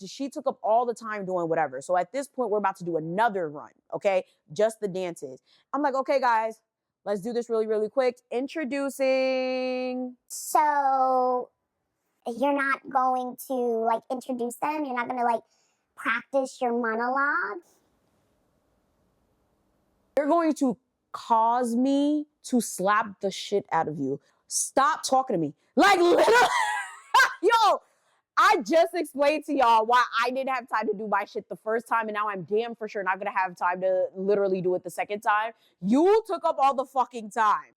She took up all the time doing whatever. So at this point, we're about to do another run, okay? Just the dances. I'm like, okay, guys, let's do this really, really quick. Introducing. So you're not going to like introduce them? You're not going to like practice your monologue? You're going to cause me to slap the shit out of you. Stop talking to me. Like, literally. Yo, I just explained to y'all why I didn't have time to do my shit the first time, and now I'm damn for sure not gonna have time to literally do it the second time. You took up all the fucking time.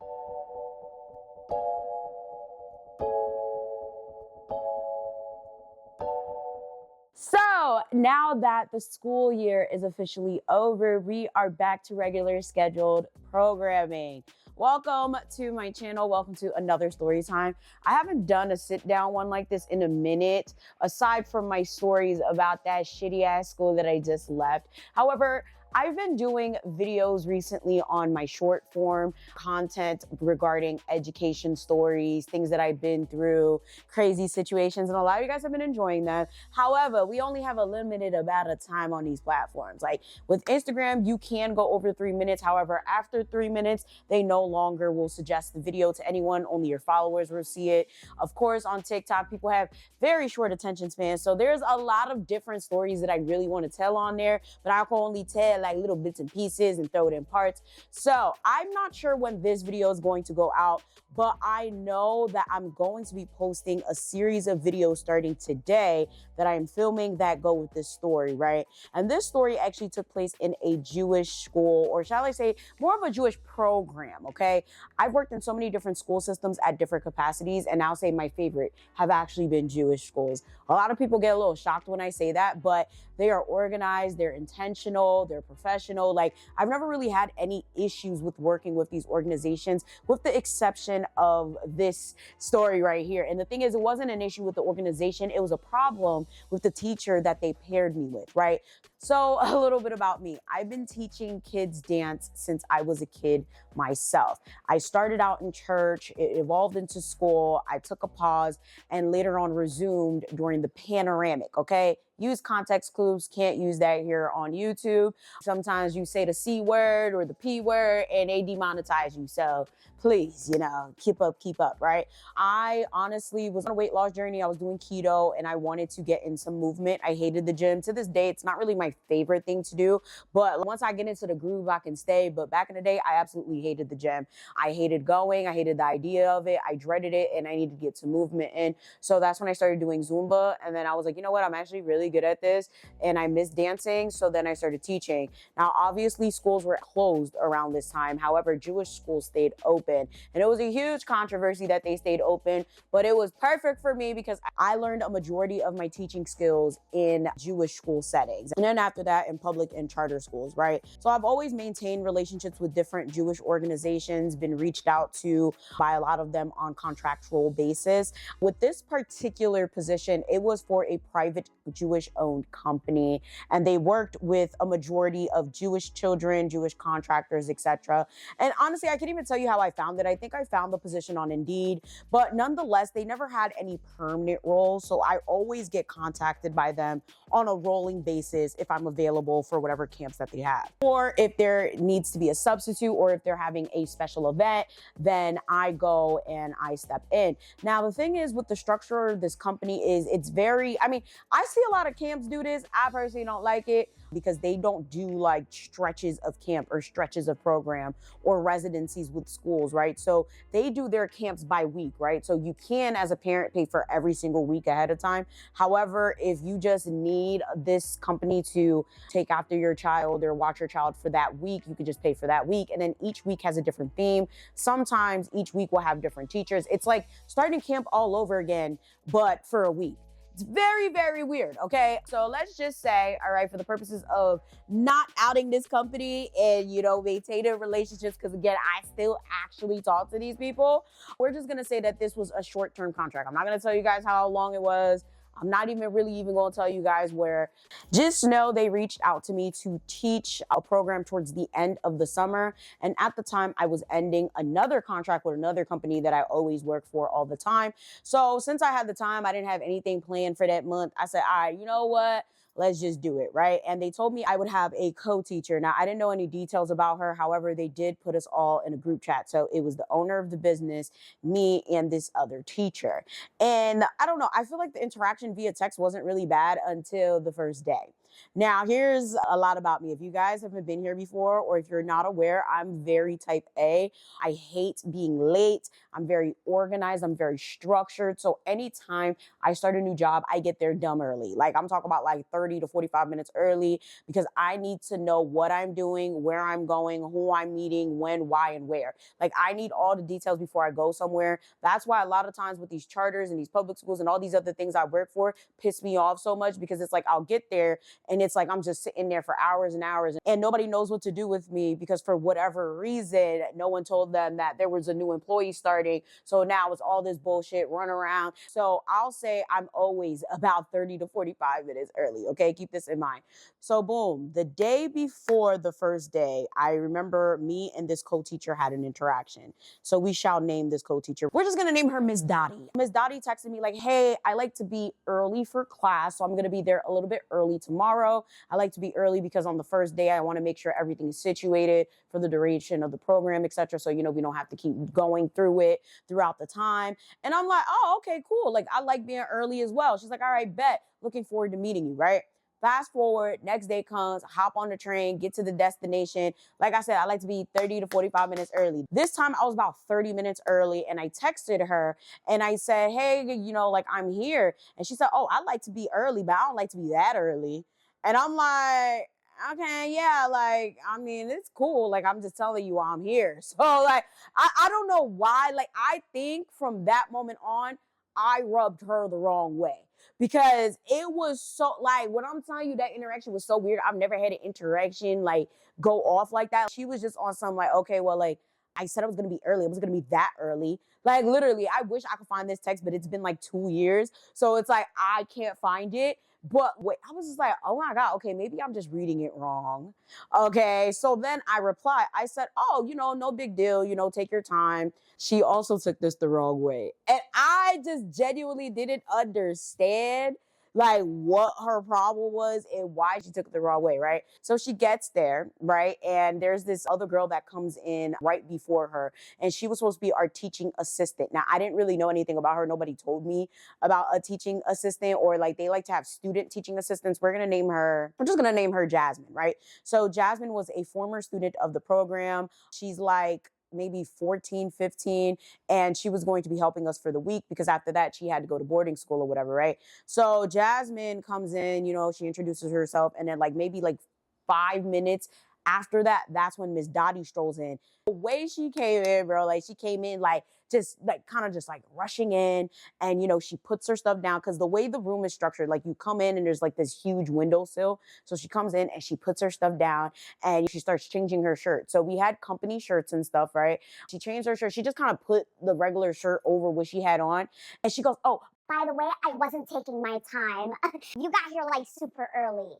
So now that the school year is officially over, we are back to regular scheduled programming. Welcome to my channel. Welcome to another story time. I haven't done a sit down one like this in a minute, aside from my stories about that shitty ass school that I just left. However, I've been doing videos recently on my short form content regarding education stories, things that I've been through, crazy situations, and a lot of you guys have been enjoying that. However, we only have a limited amount of time on these platforms. Like with Instagram, you can go over 3 minutes. However, after 3 minutes, they no longer will suggest the video to anyone. Only your followers will see it. Of course, on TikTok, people have very short attention spans. So there's a lot of different stories that I really want to tell on there, but I can only tell like little bits and pieces and throw it in parts. So I'm not sure when this video is going to go out, but I know that I'm going to be posting a series of videos starting today that I am filming that go with this story, right? And this story actually took place in a Jewish school, or shall I say more of a Jewish program, okay? I've worked in so many different school systems at different capacities, and I'll say my favorite have actually been Jewish schools. A lot of people get a little shocked when I say that, but they are organized, they're intentional, they're professional. Like, I've never really had any issues with working with these organizations, with the exception of this story right here. And the thing is, it wasn't an issue with the organization, it was a problem with the teacher that they paired me with, right? So a little bit about me. I've been teaching kids dance since I was a kid myself. I started out in church, it evolved into school, I took a pause, and later on resumed during the panoramic, okay? Use context clues, can't use that here on YouTube. Sometimes you say the C word or the P word and they demonetize you. So please, you know, keep up, right? I honestly was on a weight loss journey. I was doing keto and I wanted to get in some movement. I hated the gym. To this day, it's not really my favorite thing to do, but once I get into the groove, I can stay. But back in the day, I absolutely hated the gym. I hated going. I hated the idea of it. I dreaded it and I needed to get some movement in. So that's when I started doing Zumba. And then I was like, you know what? I'm actually really good at this and I miss dancing. So then I started teaching. Now, obviously schools were closed around this time. However, Jewish schools stayed open and it was a huge controversy that they stayed open, but it was perfect for me because I learned a majority of my teaching skills in Jewish school settings. And then after that in public and charter schools, right? So I've always maintained relationships with different Jewish organizations, been reached out to by a lot of them on contractual basis. With this particular position, it was for a private Jewish owned company and they worked with a majority of Jewish children, Jewish contractors, etc. And honestly, I can't even tell you how I found it. I think I found the position on Indeed, but nonetheless, they never had any permanent roles. So I always get contacted by them on a rolling basis if I'm available for whatever camps that they have. Or if there needs to be a substitute or if they're having a special event, then I go and I step in. Now, the thing is with the structure of this company is it's very, I mean, I see a lot of camps do this. I personally don't like it because they don't do like stretches of camp or stretches of program or residencies with schools, right? So they do their camps by week, right? So you can, as a parent, pay for every single week ahead of time. However, if you just need this company to take after your child or watch your child for that week, you can just pay for that week. And then each week has a different theme. Sometimes each week will have different teachers. It's like starting camp all over again, but for a week. It's very, very weird, okay? So let's just say, all right, for the purposes of not outing this company and, you know, maintaining relationships, because again, I still actually talk to these people, we're just gonna say that this was a short-term contract. I'm not gonna tell you guys how long it was. I'm not even really even going to tell you guys where. Just know they reached out to me to teach a program towards the end of the summer. And at the time, I was ending another contract with another company that I always work for all the time. So since I had the time, I didn't have anything planned for that month. I said, all right, you know what? Let's just do it, right? And they told me I would have a co-teacher. Now, I didn't know any details about her. However, they did put us all in a group chat. So it was the owner of the business, me, and this other teacher. And I don't know, I feel like the interaction via text wasn't really bad until the first day. Now, here's a lot about me. If you guys haven't been here before, or if you're not aware, I'm very type A. I hate being late. I'm very organized. I'm very structured. So anytime I start a new job, I get there dumb early. Like I'm talking about like 30 to 45 minutes early because I need to know what I'm doing, where I'm going, who I'm meeting, when, why, and where. Like I need all the details before I go somewhere. That's why a lot of times with these charters and these public schools and all these other things I work for piss me off so much because it's like I'll get there and it's like I'm just sitting there for hours and hours and nobody knows what to do with me because for whatever reason, no one told them that there was a new employee starting. So now it's all this bullshit run around. So I'll say I'm always about 30 to 45 minutes early. Okay, keep this in mind. So boom, the day before the first day, I remember me and this co-teacher had an interaction. So we shall name this co-teacher. We're just gonna name her Miss Dottie. Miss Dottie texted me like, hey, I like to be early for class. So I'm gonna be there a little bit early tomorrow. I like to be early because on the first day, I wanna make sure everything is situated for the duration of the program, etc. So, we don't have to keep going through it throughout the time. And I'm like, oh, okay, cool. Like, I like being early as well. She's like, all right, bet. Looking forward to meeting you, right? Fast forward, next day comes, hop on the train, get to the destination. Like I said, I like to be 30 to 45 minutes early. This time I was about 30 minutes early and I texted her and I said, hey, like I'm here. And she said, oh, I like to be early, but I don't like to be that early. And I'm like, okay, yeah, like, I mean, it's cool. Like, I'm just telling you I'm here. So, like, I don't know why. Like, I think from that moment on, I rubbed her the wrong way. Because it was so, like, when I'm telling you that interaction was so weird, I've never had an interaction, like, go off like that. She was just on some, like, okay, well, like, I said I was going to be early. I was going to be that early. Like, literally, I wish I could find this text, but it's been, like, 2 years. So it's like, I can't find it. But wait, I was just like, oh my God, okay, maybe I'm just reading it wrong. Okay, so then I replied, I said, oh, no big deal, take your time. She also took this the wrong way. And I just genuinely didn't understand like what her problem was and why she took it the wrong way, right? So she gets there, right? And there's this other girl that comes in right before her, and she was supposed to be our teaching assistant. Now, I didn't really know anything about her. Nobody told me about a teaching assistant, or like they like to have student teaching assistants. We're just gonna name her Jasmine, right? So Jasmine was a former student of the program. She's like maybe 14, 15, and she was going to be helping us for the week because after that she had to go to boarding school or whatever, right? So Jasmine comes in, she introduces herself, and then like maybe like 5 minutes after that, that's when Miss Dottie strolls in. The way she came in, bro, like she came in like just like kind of just like rushing in, and she puts her stuff down because the way the room is structured, like you come in and there's like this huge windowsill. So she comes in and she puts her stuff down and she starts changing her shirt. So we had company shirts and stuff, right? She changed her shirt. She just kind of put the regular shirt over what she had on, and she goes, oh, by the way, I wasn't taking my time. You got here like super early.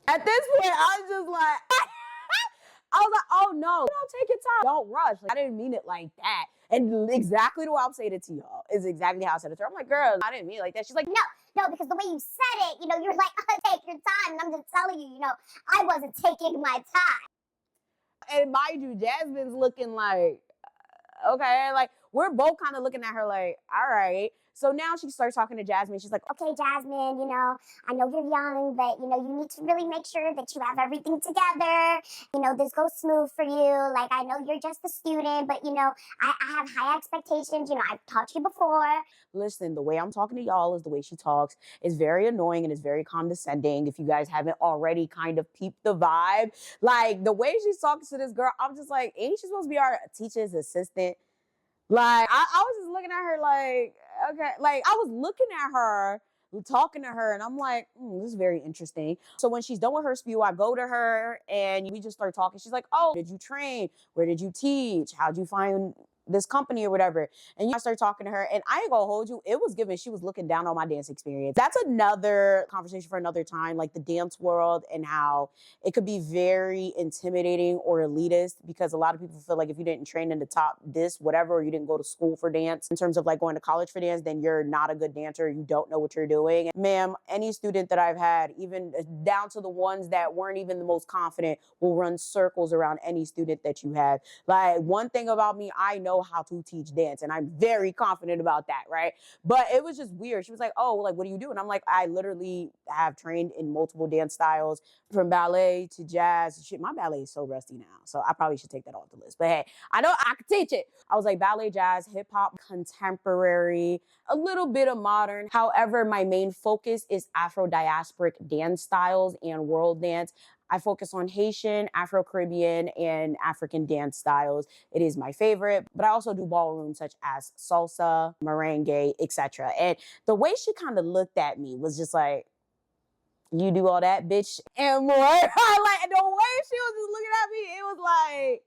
At this point, I was just like, I was like, oh no, take your time. Don't rush. Like, I didn't mean it like that. And exactly the way I'm saying it to y'all is exactly how I said it to her. I'm like, girl, I didn't mean it like that. She's like, no, because the way you said it, you're like, take your time. And I'm just telling you, I wasn't taking my time. And mind you, Jasmine's looking like, okay, like we're both kind of looking at her like, all right. So now she starts talking to Jasmine. She's like, okay, Jasmine, I know you're young, but, you need to really make sure that you have everything together. This goes smooth for you. Like, I know you're just a student, but, I have high expectations. I've taught you before. Listen, the way I'm talking to y'all is the way she talks. It's very annoying and it's very condescending. If you guys haven't already kind of peeped the vibe, like the way she's talking to this girl, I'm just like, ain't she supposed to be our teacher's assistant? Like, I was just looking at her like, okay. Like, I was looking at her, talking to her, and I'm like, this is very interesting. So when she's done with her spew, I go to her, and we just start talking. She's like, oh, did you train? Where did you teach? How'd you find this company or whatever. And I started talking to her, and I ain't gonna hold you, it was given she was looking down on my dance experience. That's another conversation for another time, like the dance world and how it could be very intimidating or elitist, because a lot of people feel like if you didn't train in the top this, whatever, or you didn't go to school for dance, in terms of like going to college for dance, then you're not a good dancer, you don't know what you're doing. Ma'am, any student that I've had, even down to the ones that weren't even the most confident, will run circles around any student that you have. Like, one thing about me, I know how to teach dance, and I'm very confident about that, right? But it was just weird. She was like, oh, like, what do you do? And I'm like, I literally have trained in multiple dance styles, from ballet to jazz. Shit, my ballet is so rusty now, so I probably should take that off the list. But hey, I know I could teach it. I was like ballet, jazz, hip hop, contemporary, a little bit of modern. However, my main focus is Afro-diasporic dance styles and world dance. I focus on Haitian, Afro-Caribbean, and African dance styles. It is my favorite, but I also do ballroom such as salsa, merengue, etc. And the way she kind of looked at me was just like, you do all that, bitch, and more. Like, the way she was just looking at me, it was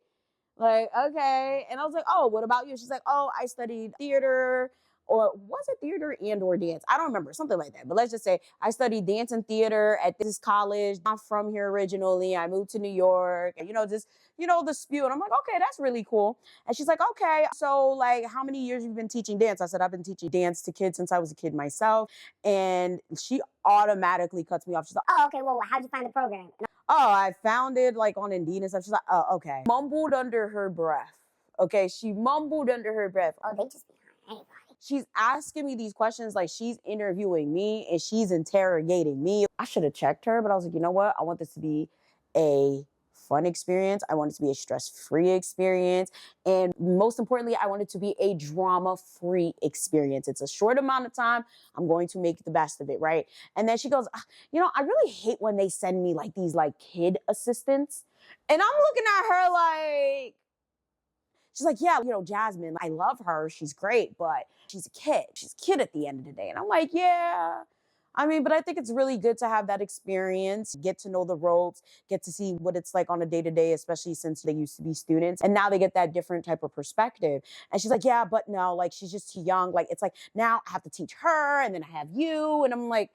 like, okay. And I was like, oh, what about you? She's like, oh, I studied theater, or was it theater and or dance? I don't remember, something like that. But let's just say I studied dance and theater at this college. I'm from here originally. I moved to New York, and, just, the spew. And I'm like, okay, that's really cool. And she's like, okay, so like, how many years you've been teaching dance? I said, I've been teaching dance to kids since I was a kid myself. And she automatically cuts me off. She's like, Oh, okay, well, how'd you find the program? oh, I found it like on Indeed and stuff. She's like, oh, okay. Mumbled under her breath. Okay, she mumbled under her breath. Oh, they just behind anybody. She's asking me these questions like she's interviewing me and she's interrogating me. I should have checked her, but I was like, you know what? I want this to be a fun experience. I want it to be a stress-free experience. And most importantly, I want it to be a drama-free experience. It's a short amount of time. I'm going to make the best of it, right? And then she goes, I really hate when they send me like these like kid assistants. And I'm looking at her like, she's like, yeah, Jasmine, I love her. She's great, but she's a kid. She's a kid at the end of the day. And I'm like, yeah. I mean, but I think it's really good to have that experience, get to know the ropes, get to see what it's like on a day-to-day, especially since they used to be students. And now they get that different type of perspective. And she's like, yeah, but no, like, she's just too young. Like, it's like, now I have to teach her, and then I have you. And I'm like,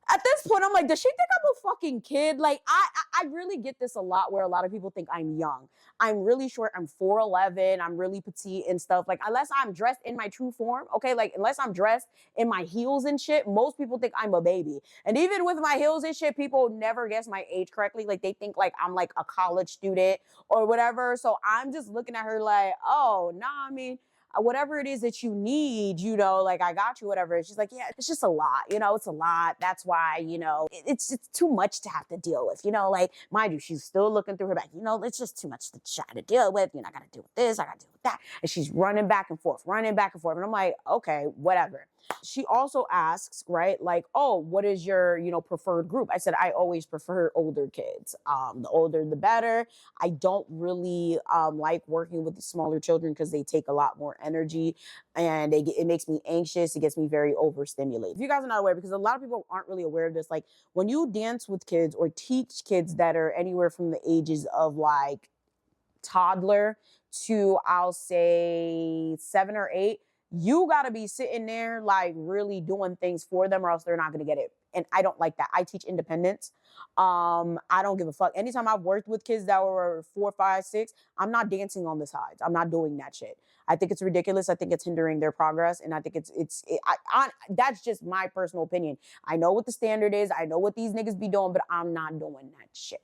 at this point, I'm like, does she think I'm a fucking kid? Like, I really get this a lot, where a lot of people think I'm young. I'm really short. I'm 4'11". I'm really petite and stuff. Like, unless I'm dressed in my true form, okay? Like, unless I'm dressed in my heels and shit, most people think I'm a baby. And even with my heels and shit, people never guess my age correctly. Like, they think like I'm like a college student or whatever. So I'm just looking at her like, oh, nah, I mean, whatever it is that you need, like, I got you, whatever. She's like, yeah, it's just a lot, it's a lot. That's why, it's too much to have to deal with, like, mind you, she's still looking through her back, it's just too much to try to deal with. I got to deal with this, I got to deal with that. And she's running back and forth. And I'm like, okay, whatever. She also asks, right, like, oh, what is your, preferred group? I said, I always prefer older kids. The older, the better. I don't really like working with the smaller children because they take a lot more energy, and it makes me anxious. It gets me very overstimulated. If you guys are not aware, because a lot of people aren't really aware of this, like, when you dance with kids or teach kids that are anywhere from the ages of like toddler to, I'll say, 7 or 8, you got to be sitting there like really doing things for them, or else they're not going to get it. And I don't like that. I teach independence. I don't give a fuck. Anytime I've worked with kids that were 4, 5, 6, I'm not dancing on the sides. I'm not doing that shit. I think it's ridiculous. I think it's hindering their progress. And I think that's just my personal opinion. I know what the standard is. I know what these niggas be doing, but I'm not doing that shit.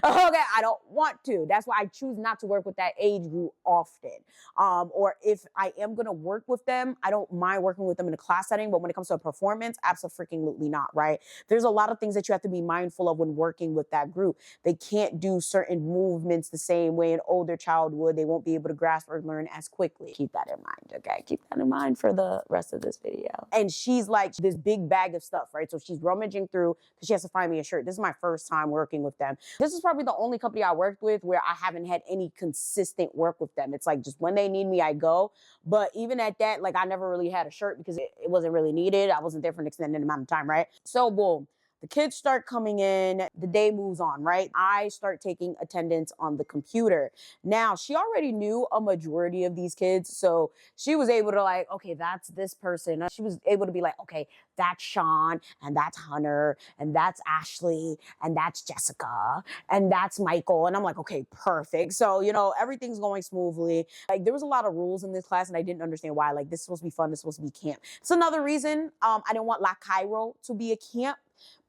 Okay, I don't want to. That's why I choose not to work with that age group often. Or if I am going to work with them, I don't mind working with them in a class setting, but when it comes to a performance, absolutely not, right? There's a lot of things that you have to be mindful of when working with that group. They can't do certain movements the same way an older child would. They won't be able to grasp or learn as quickly. Keep that in mind, okay? Keep that in mind for the rest of this video. And she's like this big bag of stuff, right? So she's rummaging through because she has to find me a shirt. This is my first time working with them. This is probably the only company I worked with where I haven't had any consistent work with them. It's like just when they need me, I go. But even at that, like, I never really had a shirt because it wasn't really needed. I wasn't there for an extended amount of time, right? So boom. The kids start coming in, the day moves on, right? I start taking attendance on the computer. Now, she already knew a majority of these kids, so she was able to like, okay, that's this person. She was able to be like, okay, that's Sean, and that's Hunter, and that's Ashley, and that's Jessica, and that's Michael. And I'm like, okay, perfect. So, everything's going smoothly. Like, there was a lot of rules in this class, and I didn't understand why. Like, this is supposed to be fun, this is supposed to be camp. It's another reason I didn't want LakayRo to be a camp,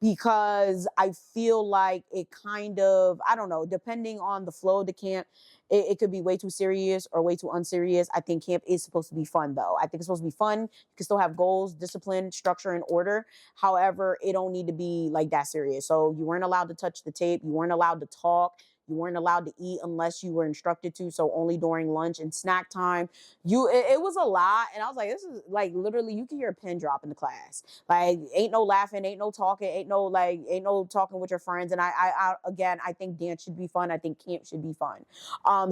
because I feel like it kind of, I don't know, depending on the flow of the camp, it could be way too serious or way too unserious. I think camp is supposed to be fun, though. I think it's supposed to be fun. You can still have goals, discipline, structure, and order. However, it don't need to be like that serious. So you weren't allowed to touch the tape. You weren't allowed to talk. You weren't allowed to eat unless you were instructed to. So only during lunch and snack time. It was a lot. And I was like, this is like literally, you can hear a pin drop in the class. Like, ain't no laughing, ain't no talking, ain't no talking with your friends. And again, I think dance should be fun. I think camp should be fun.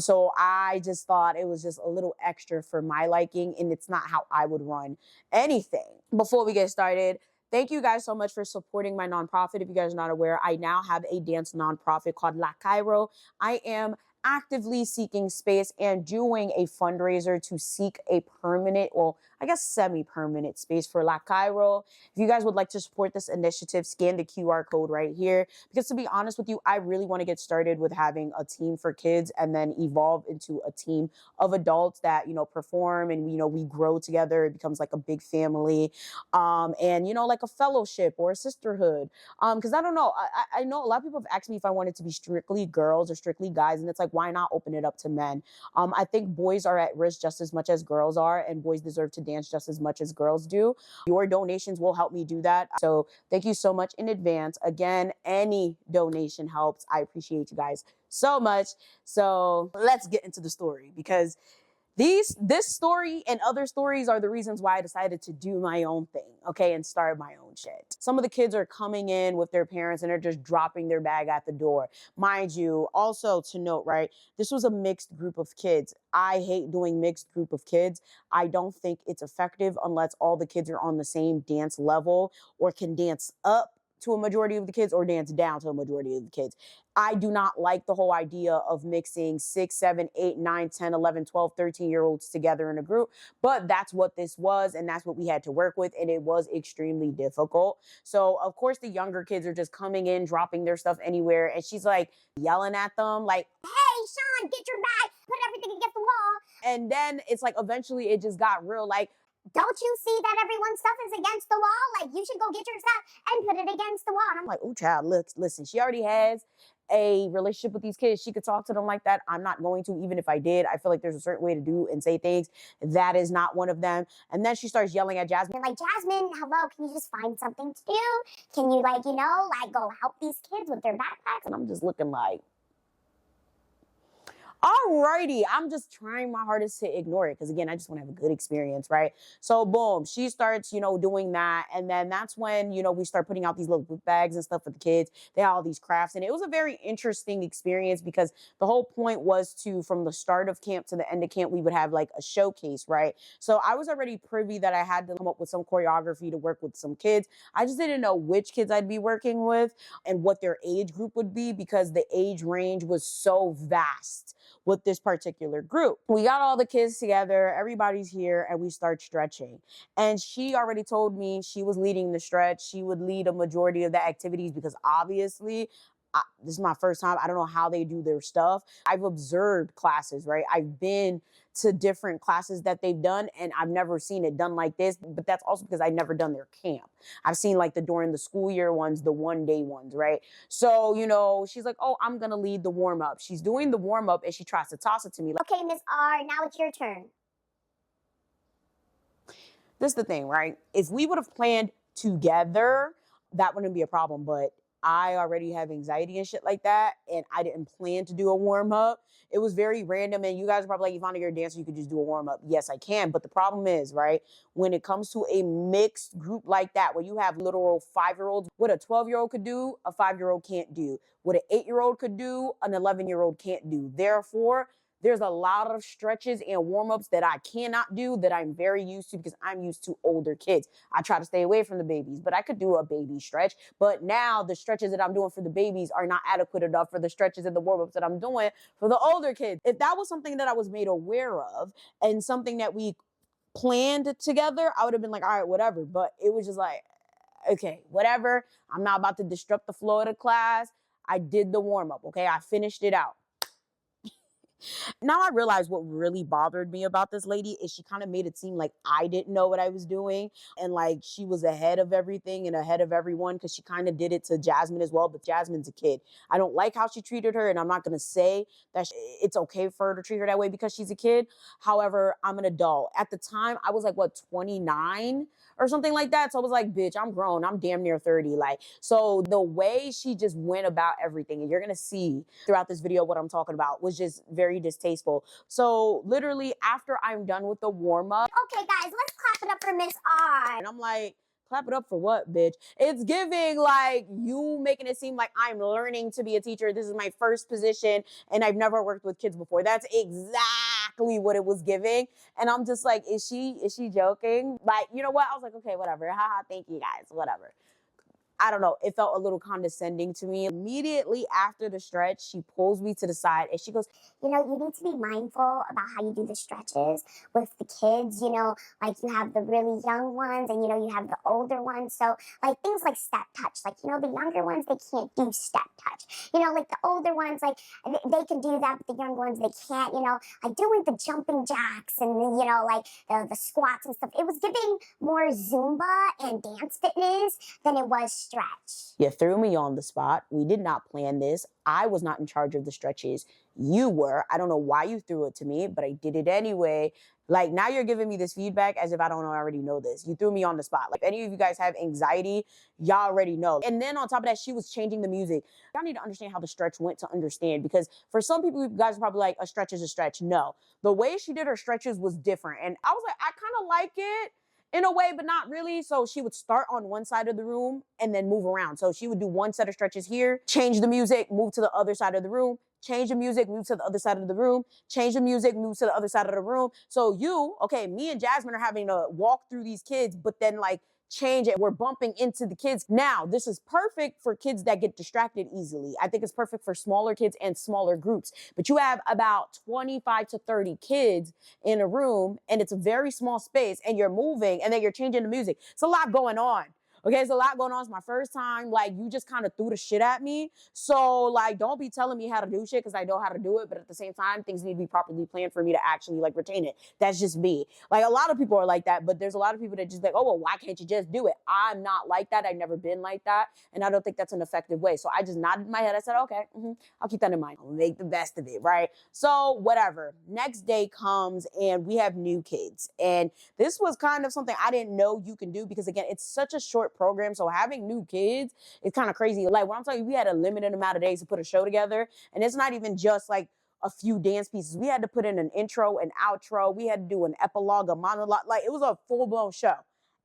So I just thought it was just a little extra for my liking, and it's not how I would run anything. Before we get started, thank you guys so much for supporting my nonprofit. If you guys are not aware, I now have a dance nonprofit called LakayRo. I am actively seeking space and doing a fundraiser to seek a permanent, well, I guess semi-permanent space for LakayRo. If you guys would like to support this initiative, scan the QR code right here. Because to be honest with you, I really want to get started with having a team for kids and then evolve into a team of adults that, perform and, we grow together. It becomes like a big family. And, like a fellowship or a sisterhood. Because I don't know, I know a lot of people have asked me if I wanted to be strictly girls or strictly guys. And it's like, why not open it up to men? I think boys are at risk just as much as girls are, and boys deserve to dance just as much as girls do. Your donations will help me do that. So thank you so much in advance. Again, any donation helps. I appreciate you guys so much. So let's get into the story, because this story and other stories are the reasons why I decided to do my own thing, okay, and start my own shit. Some of the kids are coming in with their parents and they're just dropping their bag at the door. Mind you, also to note, right, this was a mixed group of kids. I hate doing mixed group of kids. I don't think it's effective unless all the kids are on the same dance level or can dance up to a majority of the kids or dance down to a majority of the kids. I do not like the whole idea of mixing 6, 7, 8, 9, 10, 11, 12, 13-year-olds together in a group. But that's what this was, and that's what we had to work with, and it was extremely difficult. So, of course, the younger kids are just coming in, dropping their stuff anywhere, and she's like yelling at them like, Hey, Sean, get your bag, put everything against the wall. And then it's like eventually it just got real like, don't you see that everyone's stuff is against the wall? Like, you should go get your stuff and put it against the wall. And I'm like, oh, child, look, listen, she already has a relationship with these kids. She could talk to them like that. I'm not going to, even if I did. I feel like there's a certain way to do and say things. That is not one of them. And then she starts yelling at Jasmine. like, Jasmine, hello, can you just find something to do? Can you, go help these kids with their backpacks? And I'm just looking like, alrighty, I'm just trying my hardest to ignore it, because again, I just want to have a good experience, right? So boom, she starts, doing that, and then that's when, we start putting out these little book bags and stuff for the kids. They had all these crafts, and it was a very interesting experience, because the whole point was to, from the start of camp to the end of camp, we would have like a showcase, right? So I was already privy that I had to come up with some choreography to work with some kids. I just didn't know which kids I'd be working with and what their age group would be, because the age range was so vast with this particular group. We got all the kids together, everybody's here, and we start stretching. And she already told me she was leading the stretch. She would lead a majority of the activities, because obviously, this is my first time. I don't know how they do their stuff. I've observed classes, right? I've been to different classes that they've done, and I've never seen it done like this. But that's also because I've never done their camp. I've seen like during the school year ones, the one-day ones, right? So, she's like, oh, I'm going to lead the warm-up. She's doing the warm-up, and she tries to toss it to me. Okay, Miss R, now it's your turn. This is the thing, right? If we would have planned together, that wouldn't be a problem. But I already have anxiety and shit like that, and I didn't plan to do a warm-up. It was very random, and you guys are probably like, Yvana, you're a dancer, you could just do a warm-up. Yes, I can, but the problem is, right, when it comes to a mixed group like that, where you have literal 5-year-olds, what a 12-year-old could do, a 5-year-old can't do. What an 8-year-old could do, an 11-year-old can't do. Therefore, there's a lot of stretches and warm-ups that I cannot do that I'm very used to because I'm used to older kids. I try to stay away from the babies, but I could do a baby stretch. But now the stretches that I'm doing for the babies are not adequate enough for the stretches and the warm-ups that I'm doing for the older kids. If that was something that I was made aware of and something that we planned together, I would have been like, all right, whatever. But it was just like, okay, whatever. I'm not about to disrupt the flow of the class. I did the warm-up, okay? I finished it out. Now I realize what really bothered me about this lady is she kind of made it seem like I didn't know what I was doing and like she was ahead of everything and ahead of everyone because she kind of did it to Jasmine as well, but Jasmine's a kid. I don't like how she treated her, and I'm not going to say that it's okay for her to treat her that way because she's a kid. However, I'm an adult. At the time, I was like, what, 29 or something like that? So I was like, bitch, I'm grown. I'm damn near 30. Like, so the way she just went about everything, and you're going to see throughout this video what I'm talking about, was just very distasteful. So literally after I'm done with the warm up, Okay, guys, let's clap it up for Miss R. and I'm like, clap it up for what, bitch? It's giving like you making it seem like I'm learning to be a teacher. This is my first position and I've never worked with kids before. That's exactly what it was giving. And I'm just like, is she joking? Like, you know what? I was like, okay, whatever. Haha, thank you guys, whatever. I don't know, it felt a little condescending to me. Immediately after the stretch, she pulls me to the side and she goes, You know, you need to be mindful about how you do the stretches with the kids. You know, like you have the really young ones and, you know, you have the older ones. So like things like step touch, like, you know, the younger ones, they can't do step touch. You know, like the older ones, like they can do that, but the younger ones, they can't, you know, like doing the jumping jacks and, you know, like the squats and stuff. It was giving more Zumba and dance fitness than it was stretch. You threw me on the spot. We did not plan this. I was not in charge of the stretches. You were. I don't know why you threw it to me, but I did it anyway. Like, now you're giving me this feedback as if I don't already know this. You threw me on the spot. Like, if any of you guys have anxiety, y'all already know. And then on top of that, she was changing the music. Y'all need to understand how the stretch went to understand, because for some people, you guys are probably like, a stretch is a stretch. No. The way she did her stretches was different. And I was like, I kind of like it in a way, but not really. So she would start on one side of the room and then move around. So she would do one set of stretches here, change the music, move to the other side of the room, change the music, move to the other side of the room, change the music, move to the other side of the room. So me and Jasmine are having to walk through these kids, but then like change it. We're bumping into the kids. Now, this is perfect for kids that get distracted easily. I think it's perfect for smaller kids and smaller groups. But you have about 25 to 30 kids in a room, and it's a very small space, and you're moving, and then you're changing the music. It's a lot going on. Okay, it's a lot going on. It's my first time. Like, you just kind of threw the shit at me. So, like, don't be telling me how to do shit because I know how to do it. But at the same time, things need to be properly planned for me to actually, like, retain it. That's just me. Like, a lot of people are like that. But there's a lot of people that just like, oh, well, why can't you just do it? I'm not like that. I've never been like that. And I don't think that's an effective way. So I just nodded my head. I said, okay, I'll keep that in mind. I'll make the best of it, right? So, whatever. Next day comes, and we have new kids. And this was kind of something I didn't know you can do because, again, it's such a short program. So having new kids is kind of crazy. Like, when I'm telling you, we had a limited amount of days to put a show together. And it's not even just like a few dance pieces. We had to put in an intro, an outro. We had to do an epilogue, a monologue. Like, it was a full-blown show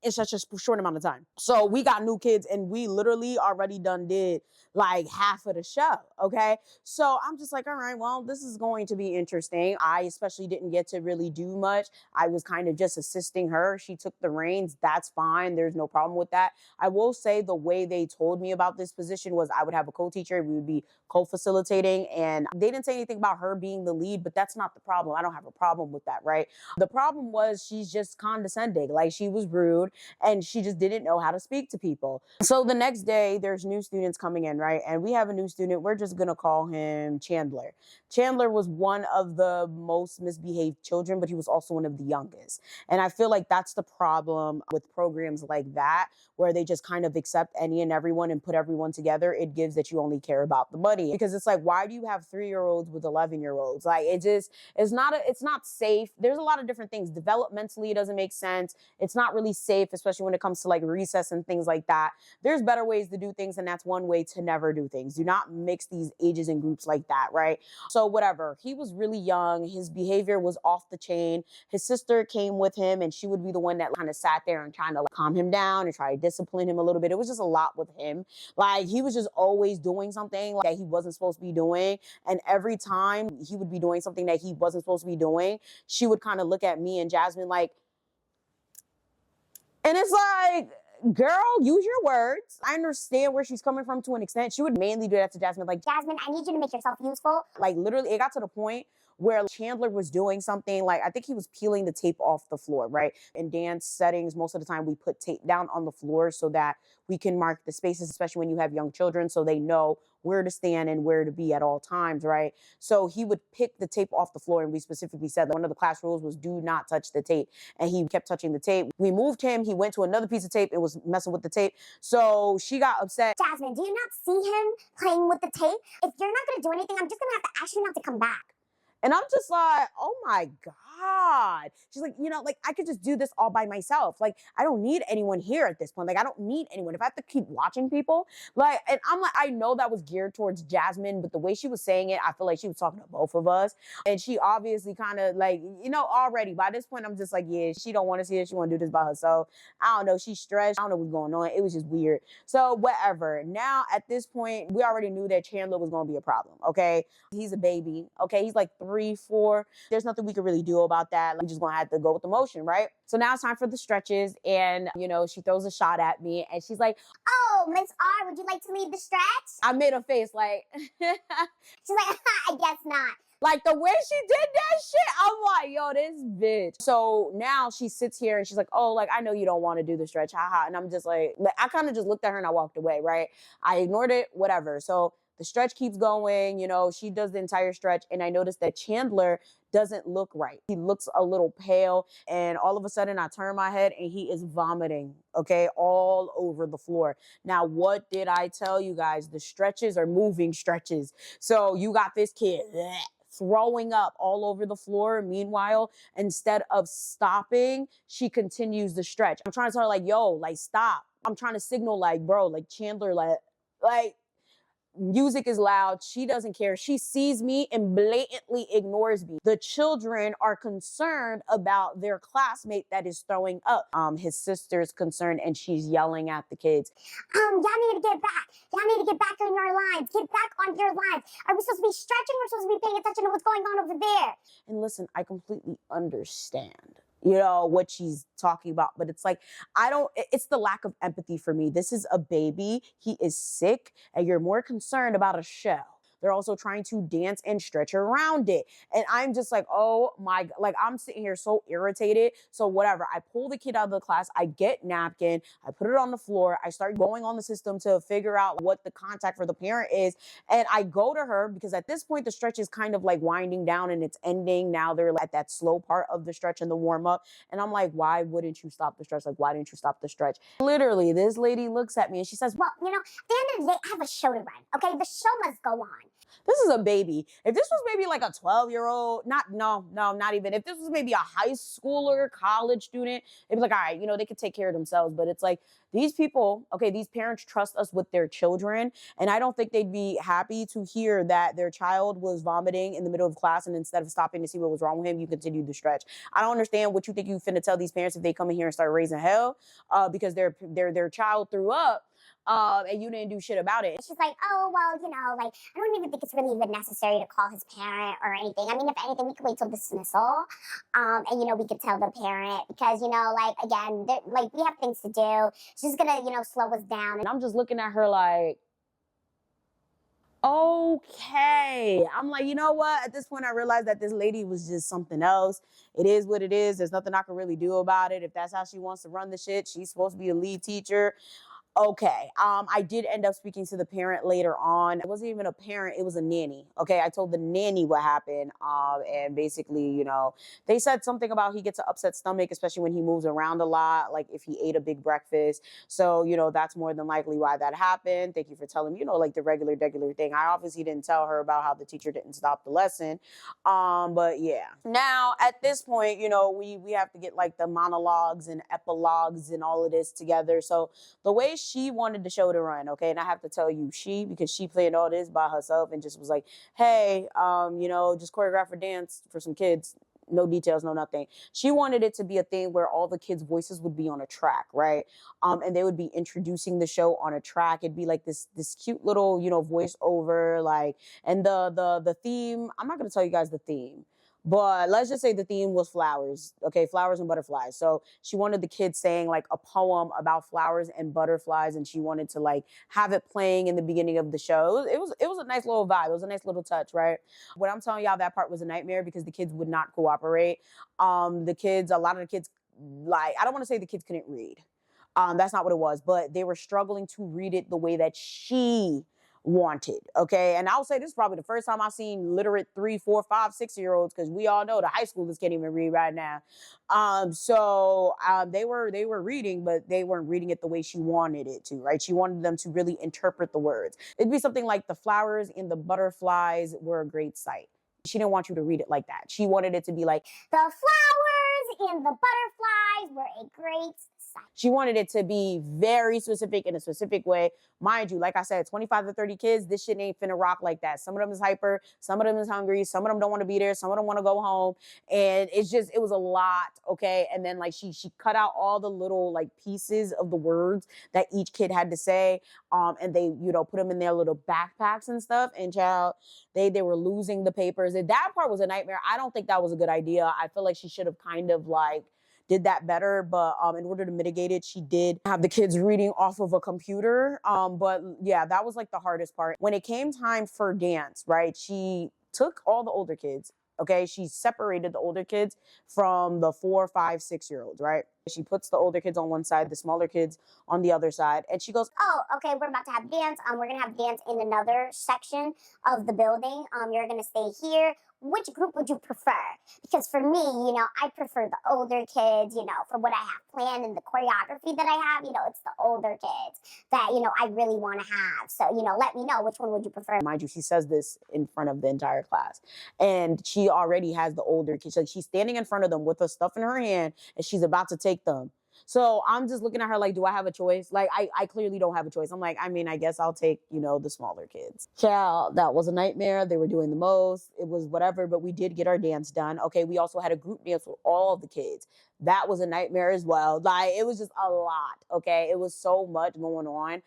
in such a short amount of time. So we got new kids, and we literally already did like half of the show, okay? So I'm just like, all right, well, this is going to be interesting. I especially didn't get to really do much. I was kind of just assisting her. She took the reins. That's fine. There's no problem with that. I will say the way they told me about this position was I would have a co-teacher. We would be co-facilitating, and they didn't say anything about her being the lead, but that's not the problem. I don't have a problem with that, right? The problem was she's just condescending. Like, she was rude, and she just didn't know how to speak to people. So the next day, there's new students coming in, right? And we have a new student. We're just going to call him Chandler. Chandler was one of the most misbehaved children, but he was also one of the youngest. And I feel like that's the problem with programs like that, where they just kind of accept any and everyone and put everyone together. It gives that you only care about the money, because it's like, why do you have 3-year-olds with 11-year-olds? Like, it's not safe. There's a lot of different things. Developmentally, it doesn't make sense. It's not really safe. safe, especially when it comes to like recess and things like that. There's better ways to do things, and that's one way to never do things. Do not mix these ages and groups like that, right? So whatever. He was really young. His behavior was off the chain. His sister came with him, and she would be the one that kind of sat there and trying to like calm him down and try to discipline him a little bit. It was just a lot with him. Like he was just always doing something like that he wasn't supposed to be doing. And every time he would be doing something that he wasn't supposed to be doing, she would kind of look at me and Jasmine like, and it's like, girl, use your words. I understand where she's coming from to an extent. She would mainly do that to Jasmine. Like, Jasmine, I need you to make yourself useful. Like literally, it got to the point where Chandler was doing something like, I think he was peeling the tape off the floor, right? In dance settings, most of the time we put tape down on the floor so that we can mark the spaces, especially when you have young children, so they know where to stand and where to be at all times, right? So he would pick the tape off the floor, and we specifically said that one of the class rules was do not touch the tape. And he kept touching the tape. We moved him. He went to another piece of tape. It was messing with the tape. So she got upset. Jasmine, do you not see him playing with the tape? If you're not going to do anything, I'm just going to have to ask you not to come back. And I'm just like, oh my God. She's like, you know, like I could just do this all by myself. Like, I don't need anyone here at this point. Like, I don't need anyone. If I have to keep watching people, like, and I'm like, I know that was geared towards Jasmine, but the way she was saying it, I feel like she was talking to both of us. And she obviously kind of like, you know, already by this point, I'm just like, yeah, she don't want to see it. She want to do this by herself. I don't know. She's stressed. I don't know what's going on. It was just weird. So whatever. Now at this point, we already knew that Chandler was going to be a problem. Okay. He's a baby. Okay. He's like 3, 4. There's nothing we could really do about that. We're just gonna have to go with the motion, right? So now it's time for the stretches, and you know, she throws a shot at me and she's like, oh, Miss R, would you like to lead the stretch? I made a face like She's like, I guess not. Like the way she did that shit, I'm like, yo, this bitch. So now she sits here and she's like, oh, like, I know you don't want to do the stretch, haha. And I'm just like I kind of just looked at her and I walked away, right? I ignored it, whatever. So the stretch keeps going, you know, she does the entire stretch. And I noticed that Chandler doesn't look right. He looks a little pale. And all of a sudden I turn my head and he is vomiting, okay, all over the floor. Now, what did I tell you guys? The stretches are moving stretches. So you got this kid throwing up all over the floor. Meanwhile, instead of stopping, she continues the stretch. I'm trying to tell her like, yo, like, stop. I'm trying to signal like, bro, like Chandler, like, music is loud. She doesn't care. She sees me and blatantly ignores me. The children are concerned about their classmate that is throwing up. His sister's concerned and she's yelling at the kids. Y'all need to get back. Y'all need to get back on your lines. Get back on your lines. Are we supposed to be stretching? We're supposed to be paying attention to what's going on over there. And listen, I completely understand, you know, what she's talking about. But it's like, it's the lack of empathy for me. This is a baby. He is sick and you're more concerned about a shell. They're also trying to dance and stretch around it. And I'm just like, oh my, like I'm sitting here so irritated. So whatever, I pull the kid out of the class, I get napkin, I put it on the floor, I start going on the system to figure out what the contact for the parent is. And I go to her because at this point, the stretch is kind of like winding down and it's ending. Now they're at that slow part of the stretch and the warm up. And I'm like, why wouldn't you stop the stretch? Like, why didn't you stop the stretch? Literally, this lady looks at me and she says, well, you know, at the end of the day, I have a show to run, okay? The show must go on. This is a baby. If this was maybe like a 12-year-old, not even. If this was maybe a high schooler, college student, it'd be like, all right, you know, they could take care of themselves. But it's like these people, okay, these parents trust us with their children. And I don't think they'd be happy to hear that their child was vomiting in the middle of class. And instead of stopping to see what was wrong with him, you continued the stretch. I don't understand what you think you finna tell these parents if they come in here and start raising hell because their child threw up. And you didn't do shit about it. She's like, oh, well, you know, like, I don't even think it's really even necessary to call his parent or anything. I mean, if anything, we could wait till dismissal. And, you know, we could tell the parent because, you know, like, again, like, we have things to do. She's gonna, you know, slow us down. And I'm just looking at her like, okay. I'm like, you know what? At this point, I realized that this lady was just something else. It is what it is. There's nothing I can really do about it. If that's how she wants to run the shit, she's supposed to be a lead teacher. Okay. I did end up speaking to the parent later on. It wasn't even a parent, it was a nanny. Okay. I told the nanny what happened. And basically, they said something about he gets an upset stomach, especially when he moves around a lot, like if he ate a big breakfast. So, that's more than likely why that happened. Thank you for telling me, like the regular thing. I obviously didn't tell her about how the teacher didn't stop the lesson. But yeah. Now at this point, we have to get like the monologues and epilogues and all of this together. So the way she wanted the show to run, okay, and I have to tell you, because she planned all this by herself and just was like, hey, just choreograph a dance for some kids. No details, no nothing. She wanted it to be a thing where all the kids' voices would be on a track, right? And they would be introducing the show on a track. It'd be like this cute little, voice over, like, and the theme. I'm not gonna tell you guys the theme, but let's just say the theme was flowers, okay, flowers and butterflies. So she wanted the kids saying like a poem about flowers and butterflies, and she wanted to like have it playing in the beginning of the show. It was a nice little vibe. It was a nice little touch, right? What I'm telling y'all, that part was a nightmare because the kids would not cooperate. A lot of the kids, like, I don't want to say the kids couldn't read. That's not what it was, but they were struggling to read it the way that she wanted. Okay. And I'll say this is probably the first time I've seen literate 3, 4, 5, 6-year-olds, because we all know the high schoolers can't even read right now. They were reading, but they weren't reading it the way she wanted it to, right? She wanted them to really interpret the words. It'd be something like the flowers and the butterflies were a great sight. She didn't want you to read it like that. She wanted it to be like, the flowers and the butterflies were a great sight. She wanted it to be very specific in a specific way. Mind you, like I said, 25 to 30 kids, this shit ain't finna rock like that. Some of them is hyper, some of them is hungry, some of them don't want to be there, some of them want to go home. And it was a lot, okay? And then like she cut out all the little like pieces of the words that each kid had to say. And they, put them in their little backpacks and stuff. And child, they were losing the papers. That part was a nightmare. I don't think that was a good idea. I feel like she should have kind of like did that better, but in order to mitigate it, she did have the kids reading off of a computer. But yeah, that was like the hardest part. When it came time for dance, right, she took all the older kids, okay? She separated the older kids from the 4, 5, 6-year-olds, right? She puts the older kids on one side, the smaller kids on the other side, and she goes, oh, okay, we're about to have dance. We're gonna have dance in another section of the building. You're gonna stay here. Which group would you prefer? Because for me, I prefer the older kids, for what I have planned and the choreography that I have, it's the older kids that, I really want to have. So, let me know, which one would you prefer? Mind you, she says this in front of the entire class. And she already has the older kids. Like, she's standing in front of them with the stuff in her hand and she's about to take them. So I'm just looking at her like, do I have a choice? Like, I clearly don't have a choice. I'm like, I guess I'll take, the smaller kids. Child, that was a nightmare. They were doing the most. It was whatever, but we did get our dance done. Okay, we also had a group dance with all of the kids. That was a nightmare as well. Like, it was just a lot, okay? It was so much going on.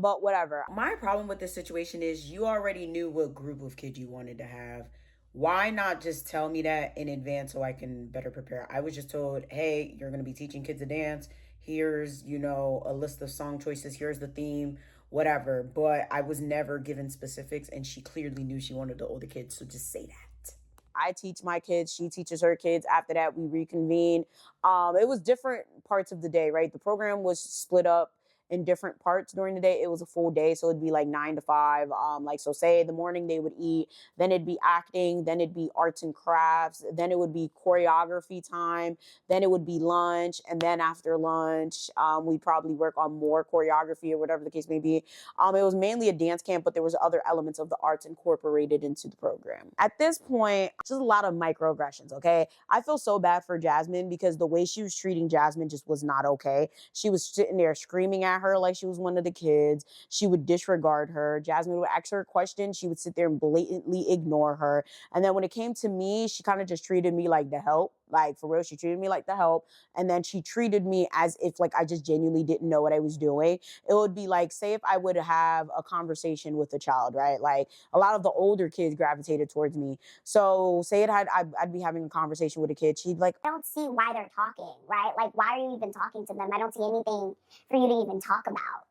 But whatever. My problem with this situation is you already knew what group of kids you wanted to have. Why not just tell me that in advance so I can better prepare? I was just told, hey, you're going to be teaching kids to dance. Here's, a list of song choices. Here's the theme, whatever. But I was never given specifics, and she clearly knew she wanted the older kids, so just say that. I teach my kids, she teaches her kids. After that, we reconvene. It was different parts of the day, right? The program was split up in different parts during the day. It was a full day, so it'd be like 9 to 5. So say in the morning they would eat, then it'd be acting, then it'd be arts and crafts, then it would be choreography time, then it would be lunch, and then after lunch, we'd probably work on more choreography or whatever the case may be. It was mainly a dance camp, but there was other elements of the arts incorporated into the program. At this point, just a lot of microaggressions, okay? I feel so bad for Jasmine because the way she was treating Jasmine just was not okay. She was sitting there screaming at her like she was one of the kids. She would disregard her. Jasmine would ask her a question. She would sit there and blatantly ignore her. And then when it came to me, she kind of just treated me like the help. Like, for real, she treated me like the help. And then she treated me as if like I just genuinely didn't know what I was doing. It would be like, say if I would have a conversation with a child, right? Like, a lot of the older kids gravitated towards me. So say I'd be having a conversation with a kid. She'd like, I don't see why they're talking, right? Like, why are you even talking to them? I don't see anything for you to even talk about.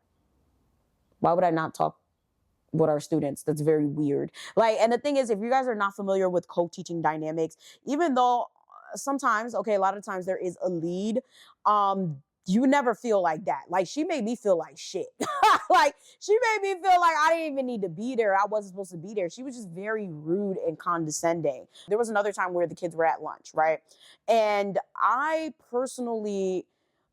Why would I not talk with our students? That's very weird. Like, and the thing is, if you guys are not familiar with co-teaching dynamics, even though sometimes, okay, a lot of times there is a lead, You never feel like that. Like, she made me feel like shit. Like, she made me feel like I didn't even need to be there. I wasn't supposed to be there. She was just very rude and condescending. There was another time where the kids were at lunch, right? And I personally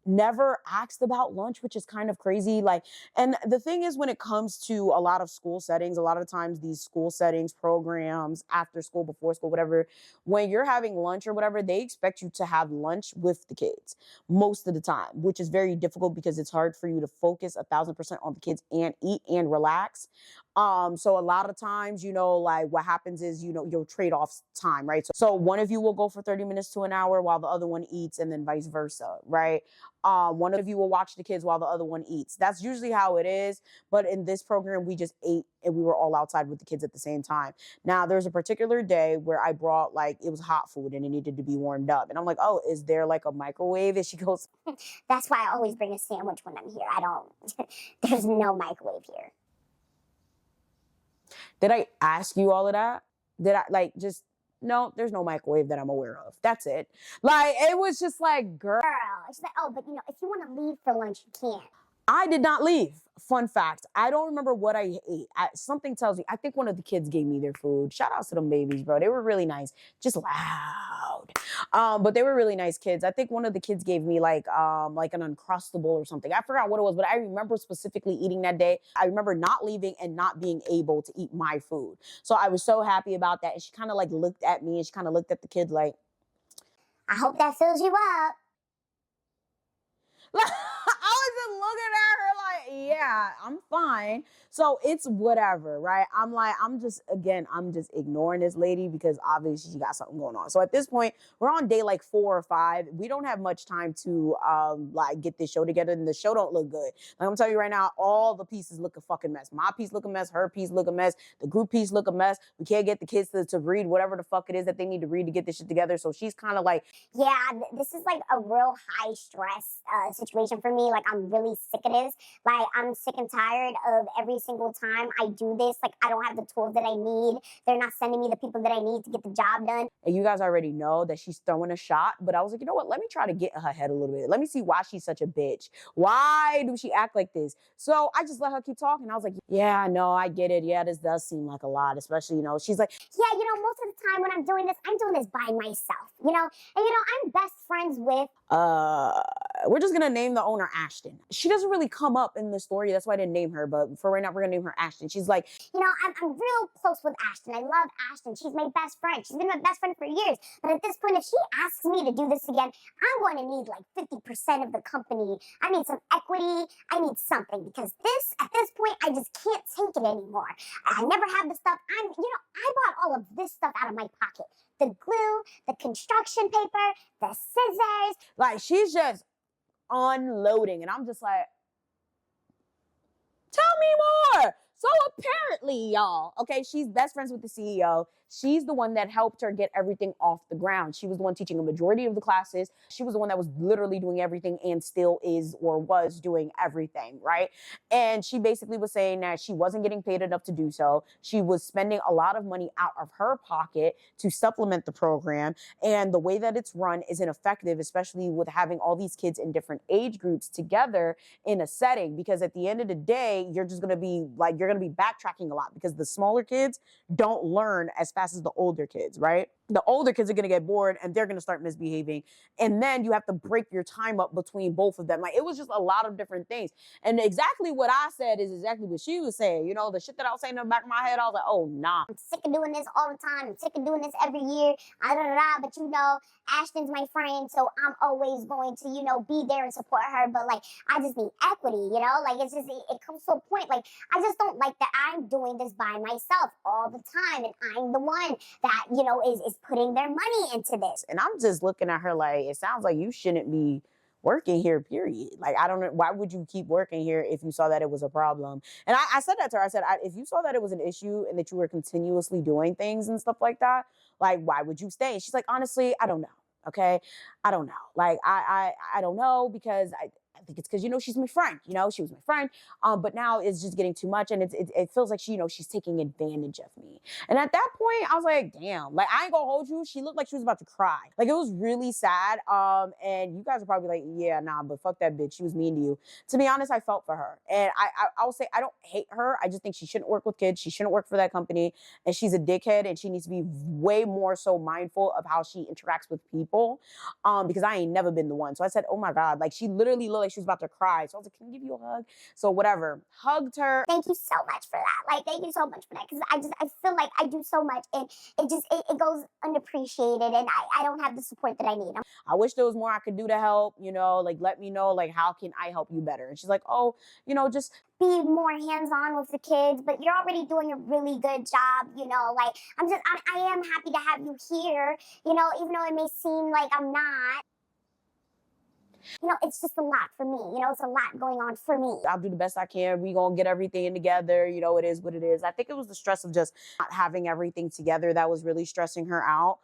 never asked about lunch, which is kind of crazy. Like, and the thing is, when it comes to a lot of school settings, a lot of times these school settings, programs, after school, before school, whatever, when you're having lunch or whatever, they expect you to have lunch with the kids most of the time, which is very difficult because it's hard for you to focus 1,000% on the kids and eat and relax. So a lot of times, like what happens is, you'll trade off time, right? So one of you will go for 30 minutes to an hour while the other one eats, and then vice versa, right? One of you will watch the kids while the other one eats. That's usually how it is. But in this program, we just ate and we were all outside with the kids at the same time. Now, there's a particular day where I brought, like, it was hot food and it needed to be warmed up. And I'm like, oh, is there like a microwave? And she goes, That's why I always bring a sandwich when I'm here. There's no microwave here. did I ask you all of that? Did I no, there's no microwave that I'm aware of. That's it. Like, it was just like, girl. She's like, oh, but if you want to leave for lunch, you can. I did not leave. Fun fact. I don't remember what I ate. Something tells me, I think one of the kids gave me their food. Shout out to them babies, bro. They were really nice. Just loud. But they were really nice kids. I think one of the kids gave me like an Uncrustable or something. I forgot what it was, but I remember specifically eating that day. I remember not leaving and not being able to eat my food. So I was so happy about that. And she kind of like looked at me and she kind of looked at the kid like, I hope that fills you up. I was just looking at her like, yeah, I'm fine. So it's whatever, right? I'm just ignoring this lady because obviously she got something going on. So at this point, we're on day like 4 or 5. We don't have much time to get this show together, and the show don't look good. Like, I'm telling you right now, all the pieces look a fucking mess. My piece look a mess, her piece look a mess, the group piece look a mess. We can't get the kids to read whatever the fuck it is that they need to read to get this shit together. So she's kind of like, yeah, this is like a real high stress situation for me. Like, I'm really sick of this. Like, I'm sick and tired of every single time I do this. Like, I don't have the tools that I need. They're not sending me the people that I need to get the job done. And you guys already know that she's throwing a shot, but I was like, you know what? Let me try to get in her head a little bit. Let me see why she's such a bitch. Why do she act like this? So I just let her keep talking. I was like, yeah, no, I get it. Yeah, this does seem like a lot, especially, she's like, yeah, most of the time when I'm doing this by myself, and I'm best friends with, we're just gonna name the owner Ashton. She doesn't really come up in the story. That's why I didn't name her. But for right now, we're gonna name her Ashton. She's like, I'm real close with Ashton. I love Ashton. She's my best friend. She's been my best friend for years. But at this point, if she asks me to do this again, I'm going to need like 50% of the company. I need some equity. I need something, because at this point, I just can't take it anymore. I never have the stuff. I bought all of this stuff out of my pocket. The glue, the construction paper, the scissors. Like, she's just unloading. And I'm just like, tell me more. So apparently, y'all, okay, she's best friends with the CEO. She's the one that helped her get everything off the ground. She was the one teaching a majority of the classes. She was the one that was literally doing everything and still is or was doing everything, right? And she basically was saying that she wasn't getting paid enough to do so. She was spending a lot of money out of her pocket to supplement the program. And the way that it's run isn't effective, especially with having all these kids in different age groups together in a setting. Because at the end of the day, you're going to be backtracking a lot, because the smaller kids don't learn as fast as the older kids, right? The older kids are going to get bored and they're going to start misbehaving. And then you have to break your time up between both of them. Like, it was just a lot of different things. And exactly what I said is exactly what she was saying. The shit that I was saying in the back of my head, I was like, oh, nah. I'm sick of doing this all the time. I'm sick of doing this every year. But Ashton's my friend, so I'm always going to, be there and support her. But like, I just need equity, it's just, it comes to a point. Like, I just don't like that I'm doing this by myself all the time. And I'm the one that, is putting their money into this. And I'm just looking at her like, it sounds like you shouldn't be working here, period. Like, I don't know, why would you keep working here if you saw that it was a problem? And I said that to her. I said, if you saw that it was an issue and that you were continuously doing things and stuff like that, like, why would you stay? And she's like, honestly, I don't know. Okay. I don't know. Like, I don't know, because think it's because, you know, she's my friend, you know, she was my friend. But now it's just getting too much. And it feels like she, you know, she's taking advantage of me. And at that point, I was like, damn, like, I ain't gonna hold you. She looked like she was about to cry. Like, it was really sad. And you guys are probably like, yeah, nah, but fuck that bitch. She was mean to you. To be honest, I felt for her. And I'll say, I don't hate her. I just think she shouldn't work with kids. She shouldn't work for that company. And she's a dickhead, and she needs to be way more so mindful of how she interacts with people. Because I ain't never been the one. So I said, oh my God, like, she literally looked like she was about to cry. So I was like, can I give you a hug? So whatever, hugged her. Thank you so much for that. Like, thank you so much for that. Because I feel like I do so much, and it goes unappreciated, and I don't have the support that I need. I wish there was more I could do to help, you know, like, let me know, like, how can I help you better? And she's like, oh, you know, just be more hands-on with the kids, but you're already doing a really good job, you know, like, I am happy to have you here, you know, even though it may seem like I'm not. You know, it's just a lot for me. You know, it's a lot going on for me. I'll do the best I can. We gonna get everything together. You know, it is what it is. I think it was the stress of just not having everything together that was really stressing her out.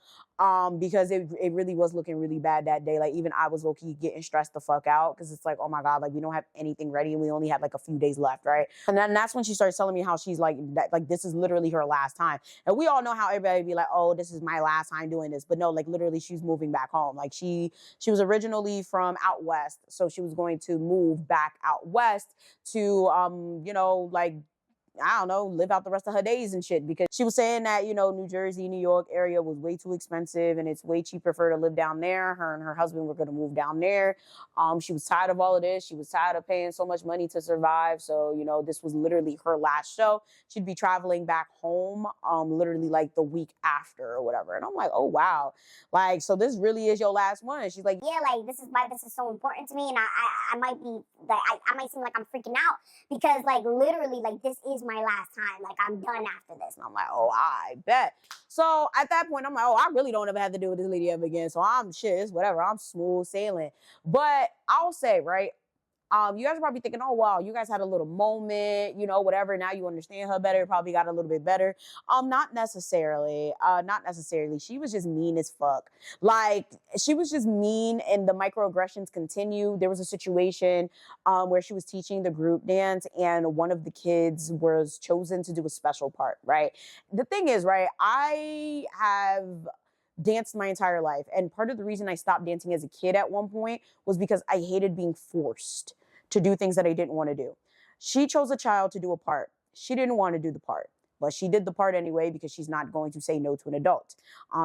Because it really was looking really bad that day. Like, even I was low-key getting stressed the fuck out, because it's like, oh my God, like, we don't have anything ready, and we only had like a few days left, right? And then that's when she started telling me how she's like, that, like, this is literally her last time. And we all know how everybody be like, oh, this is my last time doing this. But no, like, literally, she's moving back home. Like, she was originally from out west, so she was going to move back out west to, you know, like, I don't know, live out the rest of her days and shit, because she was saying that, you know, New Jersey, New York area was way too expensive, and it's way cheaper for her to live down there. Her and her husband were going to move down there. She was tired of all of this. She was tired of paying so much money to survive. So, you know, this was literally her last show. She'd be traveling back home, literally like the week after or whatever. And I'm like, oh, wow. Like, so this really is your last one. And she's like, yeah, like, this is why this is so important to me. And I might be, like, I might seem like I'm freaking out, because, like, literally, like, this is my last time. Like, I'm done after this. And I'm like, oh, I bet. So at that point, I'm like, oh, I really don't ever have to deal with this lady ever again. So I'm shit, it's whatever. I'm smooth sailing. But I'll say, right, you guys are probably thinking, oh, wow, you guys had a little moment, you know, whatever. Now you understand her better. Probably got a little bit better. Not necessarily. Not necessarily. She was just mean as fuck. Like, she was just mean, and the microaggressions continue. There was a situation where she was teaching the group dance, and one of the kids was chosen to do a special part, right? The thing is, right, I have danced my entire life. And part of the reason I stopped dancing as a kid at one point was because I hated being forced to do things that I didn't want to do. She chose a child to do a part. She didn't want to do the part, but she did the part anyway, because she's not going to say no to an adult.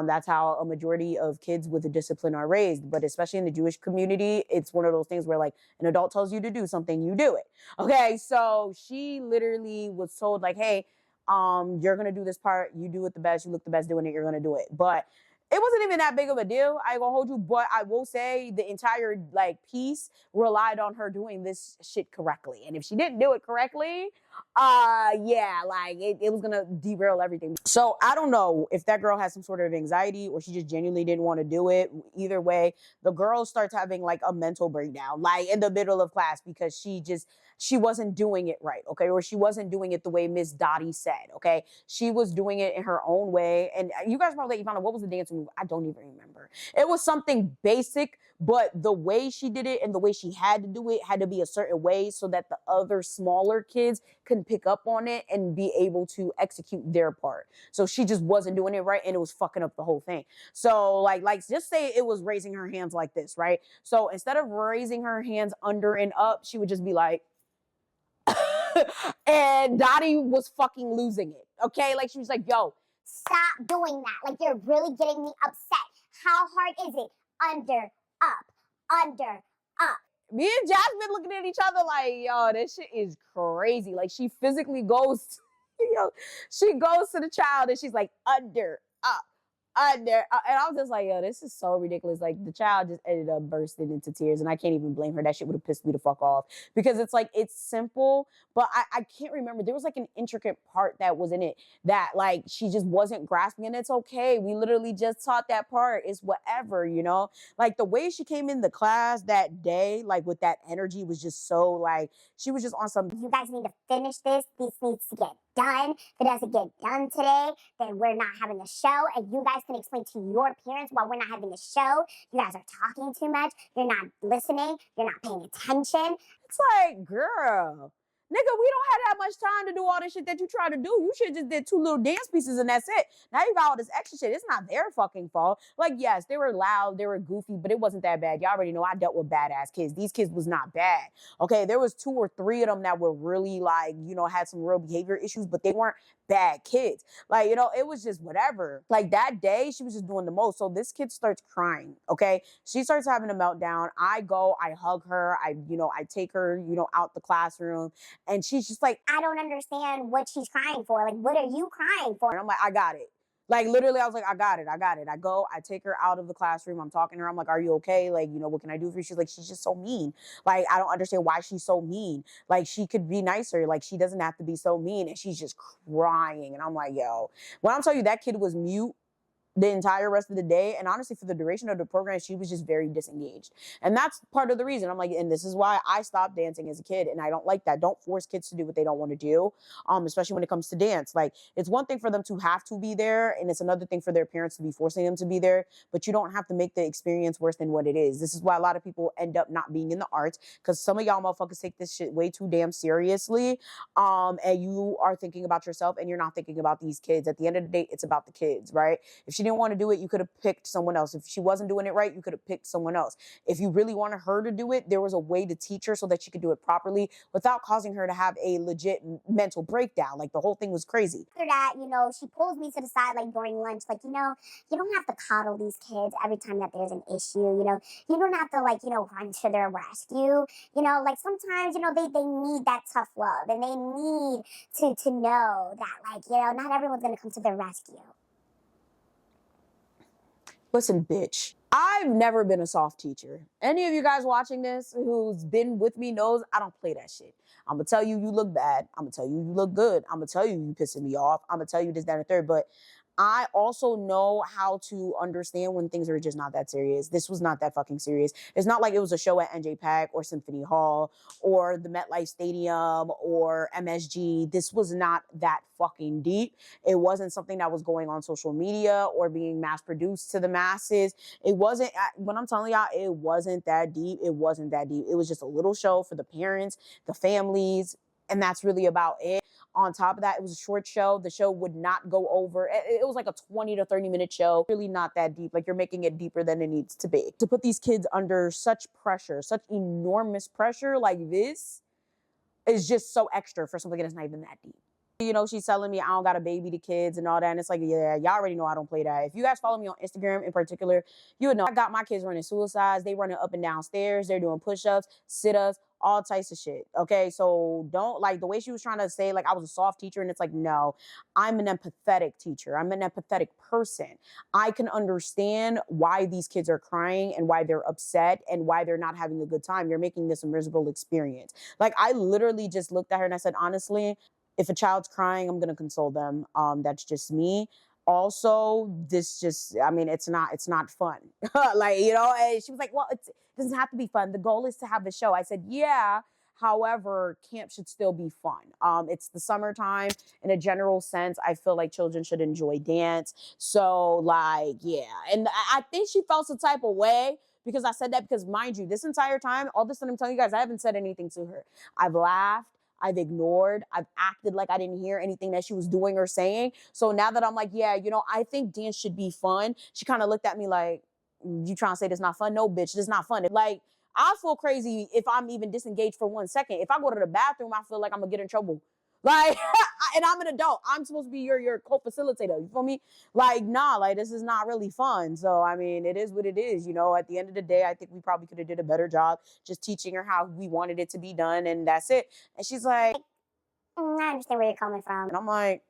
That's how a majority of kids with a discipline are raised. But especially in the Jewish community, it's one of those things where, like, an adult tells you to do something, you do it. Okay, so she literally was told, like, hey, you're going to do this part. You do it the best. You look the best doing it. You're going to do it. But it wasn't even that big of a deal. I ain't gonna hold you, but I will say the entire, like, piece relied on her doing this shit correctly. And if she didn't do it correctly, yeah, like, it was gonna derail everything. So I don't know if that girl has some sort of anxiety, or she just genuinely didn't want to do it. Either way, the girl starts having, like, a mental breakdown, like, in the middle of class, because she wasn't doing it right, okay? Or she wasn't doing it the way Miss Dottie said, okay? She was doing it in her own way. And you guys probably, Yvana, what was the dance move? I don't even remember. It was something basic, but the way she did it and the way she had to do it had to be a certain way, so that the other smaller kids can pick up on it and be able to execute their part. So she just wasn't doing it right, and it was fucking up the whole thing. So, like just say it was raising her hands like this, right? So instead of raising her hands under and up, she would just be like, and Dottie was fucking losing it, okay? Like, she was like, yo, stop doing that. Like, you're really getting me upset. How hard is it? Under, up. Me and Jasmine looking at each other like, yo, this shit is crazy. Like, she physically goes, she goes to the child, and she's like, under, up. And I was just like, yo, this is so ridiculous. Like, the child just ended up bursting into tears, and I can't even blame her. That shit would have pissed me the fuck off, because it's like, it's simple, but I can't remember. There was like an intricate part that was in it that, like, she just wasn't grasping, and it's okay. We literally just taught that part. It's whatever, you know? Like, the way she came in the class that day, like, with that energy was just so, like, she was just on some, you guys need to finish this. This needs to get done. If it doesn't get done today, then we're not having a show. And you guys can explain to your parents why we're not having a show. You guys are talking too much. You're not listening. You're not paying attention. It's like, girl, nigga, we don't have that much time to do all this shit that you try to do. You should just did 2 little dance pieces and that's it. Now you got all this extra shit. It's not their fucking fault. Like, yes, they were loud, they were goofy, but it wasn't that bad. Y'all already know I dealt with badass kids. These kids was not bad. Okay, there was 2 or 3 of them that were really like, you know, had some real behavior issues, but they weren't bad kids. Like, you know, it was just whatever. Like that day, she was just doing the most. So this kid starts crying, okay? She starts having a meltdown. I go, I hug her, I take her, out the classroom. And she's just like, I don't understand what she's crying for. Like, what are you crying for? and I'm like, I got it. Like, literally, I was like, I got it. I go, I take her out of the classroom. I'm talking to her. I'm like, are you okay? Like, what can I do for you? She's like, she's just so mean. Like, I don't understand why she's so mean. Like, she could be nicer. Like, she doesn't have to be so mean. And she's just crying. And I'm like, yo, when I'm telling you that kid was mute the entire rest of the day. And honestly, for the duration of the program, she was just very disengaged. And that's part of the reason. I'm like, and this is why I stopped dancing as a kid. And I don't like that. Don't force kids to do what they don't want to do, especially when it comes to dance. Like, it's one thing for them to have to be there, and it's another thing for their parents to be forcing them to be there. But you don't have to make the experience worse than what it is. This is why a lot of people end up not being in the arts, because some of y'all motherfuckers take this shit way too damn seriously. And you are thinking about yourself, and you're not thinking about these kids. At the end of the day, it's about the kids, right? If she didn't want to do it, you could have picked someone else. If she wasn't doing it right, you could have picked someone else. If you really wanted her to do it, there was a way to teach her so that she could do it properly without causing her to have a legit mental breakdown. Like, the whole thing was crazy. After that, she pulls me to the side, like, during lunch, like, you don't have to coddle these kids every time that there's an issue, you don't have to, like, run to their rescue, like, sometimes, they need that tough love, and they need to know that, like, not everyone's gonna come to their rescue. Listen, bitch, I've never been a soft teacher. Any of you guys watching this who's been with me knows I don't play that shit. I'm going to tell you, you look bad. I'm going to tell you, you look good. I'm going to tell you, you pissing me off. I'm going to tell you this, that, and the third. But I also know how to understand when things are just not that serious. This was not that fucking serious. It's not like it was a show at NJPAC or Symphony Hall or the MetLife Stadium or MSG. This was not that fucking deep. It wasn't something that was going on social media or being mass produced to the masses. It wasn't, when I'm telling y'all, it wasn't that deep. It wasn't that deep. It was just a little show for the parents, the families, and that's really about it. On top of that, it was a short show. The show would not go over. It was like a 20 to 30 minute show. Really not that deep. Like, you're making it deeper than it needs to be. To put these kids under such pressure, such enormous pressure like this is just so extra for something that's not even that deep. She's telling me I don't got a baby to kids and all that. And it's like, yeah, y'all already know I don't play that. If you guys follow me on Instagram in particular, you would know I got my kids running suicides. They running up and down stairs. They're doing push-ups, sit-ups, all types of shit. Okay, so don't, like, the way she was trying to say, like, I was a soft teacher, and it's like, no, I'm an empathetic teacher. I'm an empathetic person. I can understand why these kids are crying and why they're upset and why they're not having a good time. You're making this a miserable experience. Like, I literally just looked at her and I said, honestly, if a child's crying, I'm gonna console them. That's just me. Also, this just, it's not fun. Like, and she was like, well, it doesn't have to be fun. The goal is to have the show. I said, yeah. However, camp should still be fun. It's the summertime. In a general sense, I feel like children should enjoy dance. So, like, yeah. And I think she felt some type of way because I said that because, mind you, this entire time, all this time I'm telling you guys, I haven't said anything to her. I've laughed. I've ignored, I've acted like I didn't hear anything that she was doing or saying. So now that I'm like, yeah, I think dance should be fun. She kind of looked at me like, you trying to say this not fun? No, bitch, this not fun. Like, I feel crazy if I'm even disengaged for 1 second. If I go to the bathroom, I feel like I'm gonna get in trouble. Like, and I'm an adult. I'm supposed to be your co-facilitator. You feel me? Like, nah, like, this is not really fun. So, it is what it is. At the end of the day, I think we probably could have did a better job just teaching her how we wanted it to be done. And that's it. And she's like, I understand where you're coming from. And I'm like,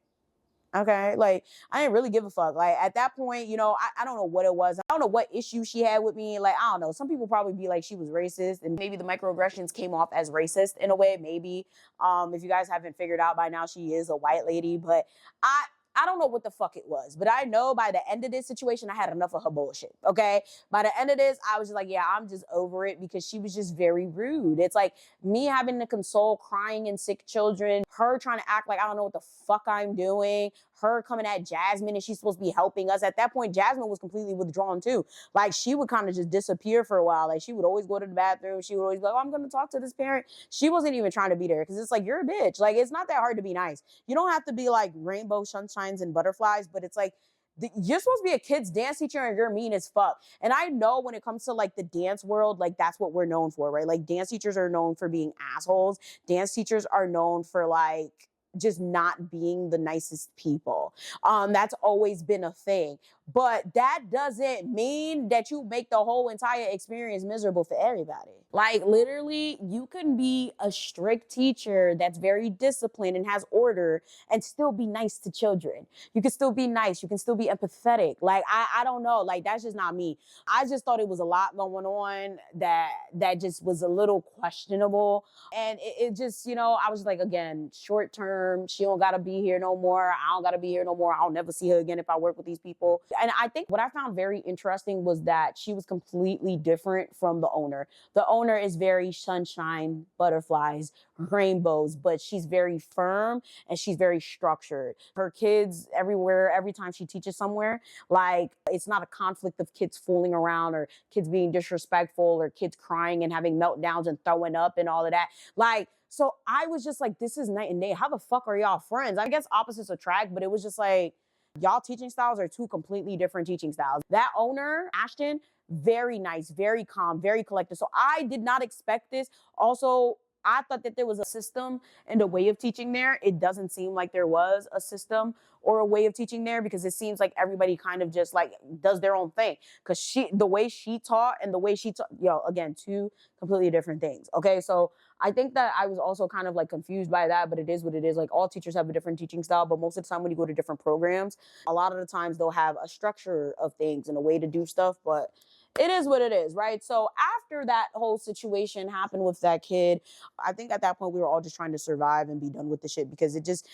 okay, like, I didn't really give a fuck. Like, at that point, I don't know what it was. I don't know what issue she had with me. Like, I don't know. Some people probably be like she was racist, and maybe the microaggressions came off as racist in a way, maybe. If you guys haven't figured out by now, she is a white lady, but I I don't know what the fuck it was, but I know by the end of this situation, I had enough of her bullshit, okay? By the end of this, I was just like, yeah, I'm just over it because she was just very rude. It's like me having to console crying and sick children, her trying to act like I don't know what the fuck I'm doing, her coming at Jasmine and she's supposed to be helping us. At that point, Jasmine was completely withdrawn too. Like she would kind of just disappear for a while. Like she would always go to the bathroom. She would always be like, oh, I'm going to talk to this parent. She wasn't even trying to be there because it's like, you're a bitch. Like it's not that hard to be nice. You don't have to be like rainbow sunshines and butterflies, but it's like, you're supposed to be a kid's dance teacher and you're mean as fuck. And I know when it comes to like the dance world, like that's what we're known for, right? Like dance teachers are known for being assholes. Dance teachers are known for like just not being the nicest people. That's always been a thing. But that doesn't mean that you make the whole entire experience miserable for everybody. Like literally, you can be a strict teacher that's very disciplined and has order and still be nice to children. You can still be nice. You can still be empathetic. Like, I don't know. Like, that's just not me. I just thought it was a lot going on that just was a little questionable. And it just, you know, I was like, again, short term, she don't got to be here no more. I don't got to be here no more. I'll never see her again if I work with these people. And I think what I found very interesting was that she was completely different from the owner. The owner is very sunshine, butterflies, rainbows, but she's very firm and she's very structured. Her kids everywhere, every time she teaches somewhere, like it's not a conflict of kids fooling around or kids being disrespectful or kids crying and having meltdowns and throwing up and all of that. Like, so I was just like, this is night and day. How the fuck are y'all friends? I guess opposites attract, but it was just like, y'all teaching styles are two completely different teaching styles. That owner, Ashton, very nice, very calm, very collected. So I did not expect this. Also, I thought that there was a system and a way of teaching there. It doesn't seem like there was a system or a way of teaching there because it seems like everybody kind of just like does their own thing. Because the way she taught and the way she taught, again, two completely different things. Okay, so I think that I was also kind of like confused by that, but it is what it is. Like all teachers have a different teaching style, but most of the time when you go to different programs, a lot of the times they'll have a structure of things and a way to do stuff, but it is what it is, right? So after that whole situation happened with that kid, I think at that point we were all just trying to survive and be done with the shit because it just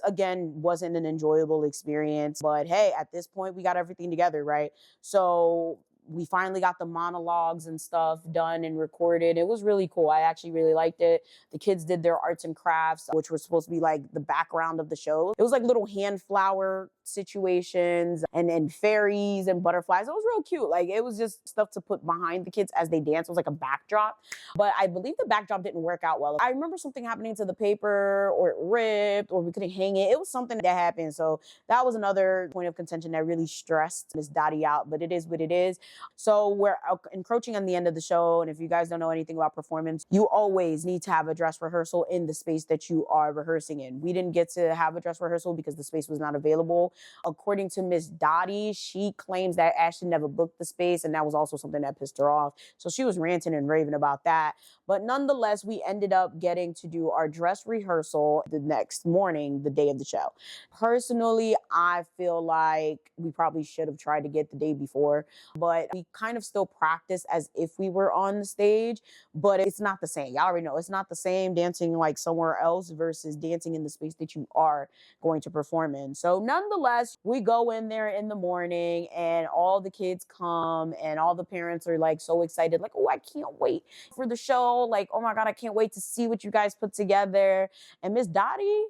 again wasn't an enjoyable experience. But hey, at this point we got everything together, right? So we finally got the monologues and stuff done and recorded. It was really cool. I actually really liked it. The kids did their arts and crafts, which was supposed to be like the background of the show. It was like little hand flower situations and fairies and butterflies. It was real cute. Like it was just stuff to put behind the kids as they dance. It was like a backdrop. But I believe the backdrop didn't work out well. I remember something happening to the paper or it ripped or we couldn't hang it. It was something that happened. So that was another point of contention that really stressed Miss Dottie out. But it is what it is. So we're encroaching on the end of the show. And if you guys don't know anything about performance, you always need to have a dress rehearsal in the space that you are rehearsing in. We didn't get to have a dress rehearsal because the space was not available. According to Miss Dottie, she claims that Ashton never booked the space. And that was also something that pissed her off. So she was ranting and raving about that. But nonetheless, we ended up getting to do our dress rehearsal the next morning, the day of the show. Personally, I feel like we probably should have tried to get the day before, but we kind of still practice as if we were on the stage, but it's not the same. Y'all already know it's not the same dancing like somewhere else versus dancing in the space that you are going to perform in. So nonetheless, we go in there in the morning and all the kids come and all the parents are like so excited, like, oh, I can't wait for the show. Like, oh my God, I can't wait to see what you guys put together. And Miss Dottie,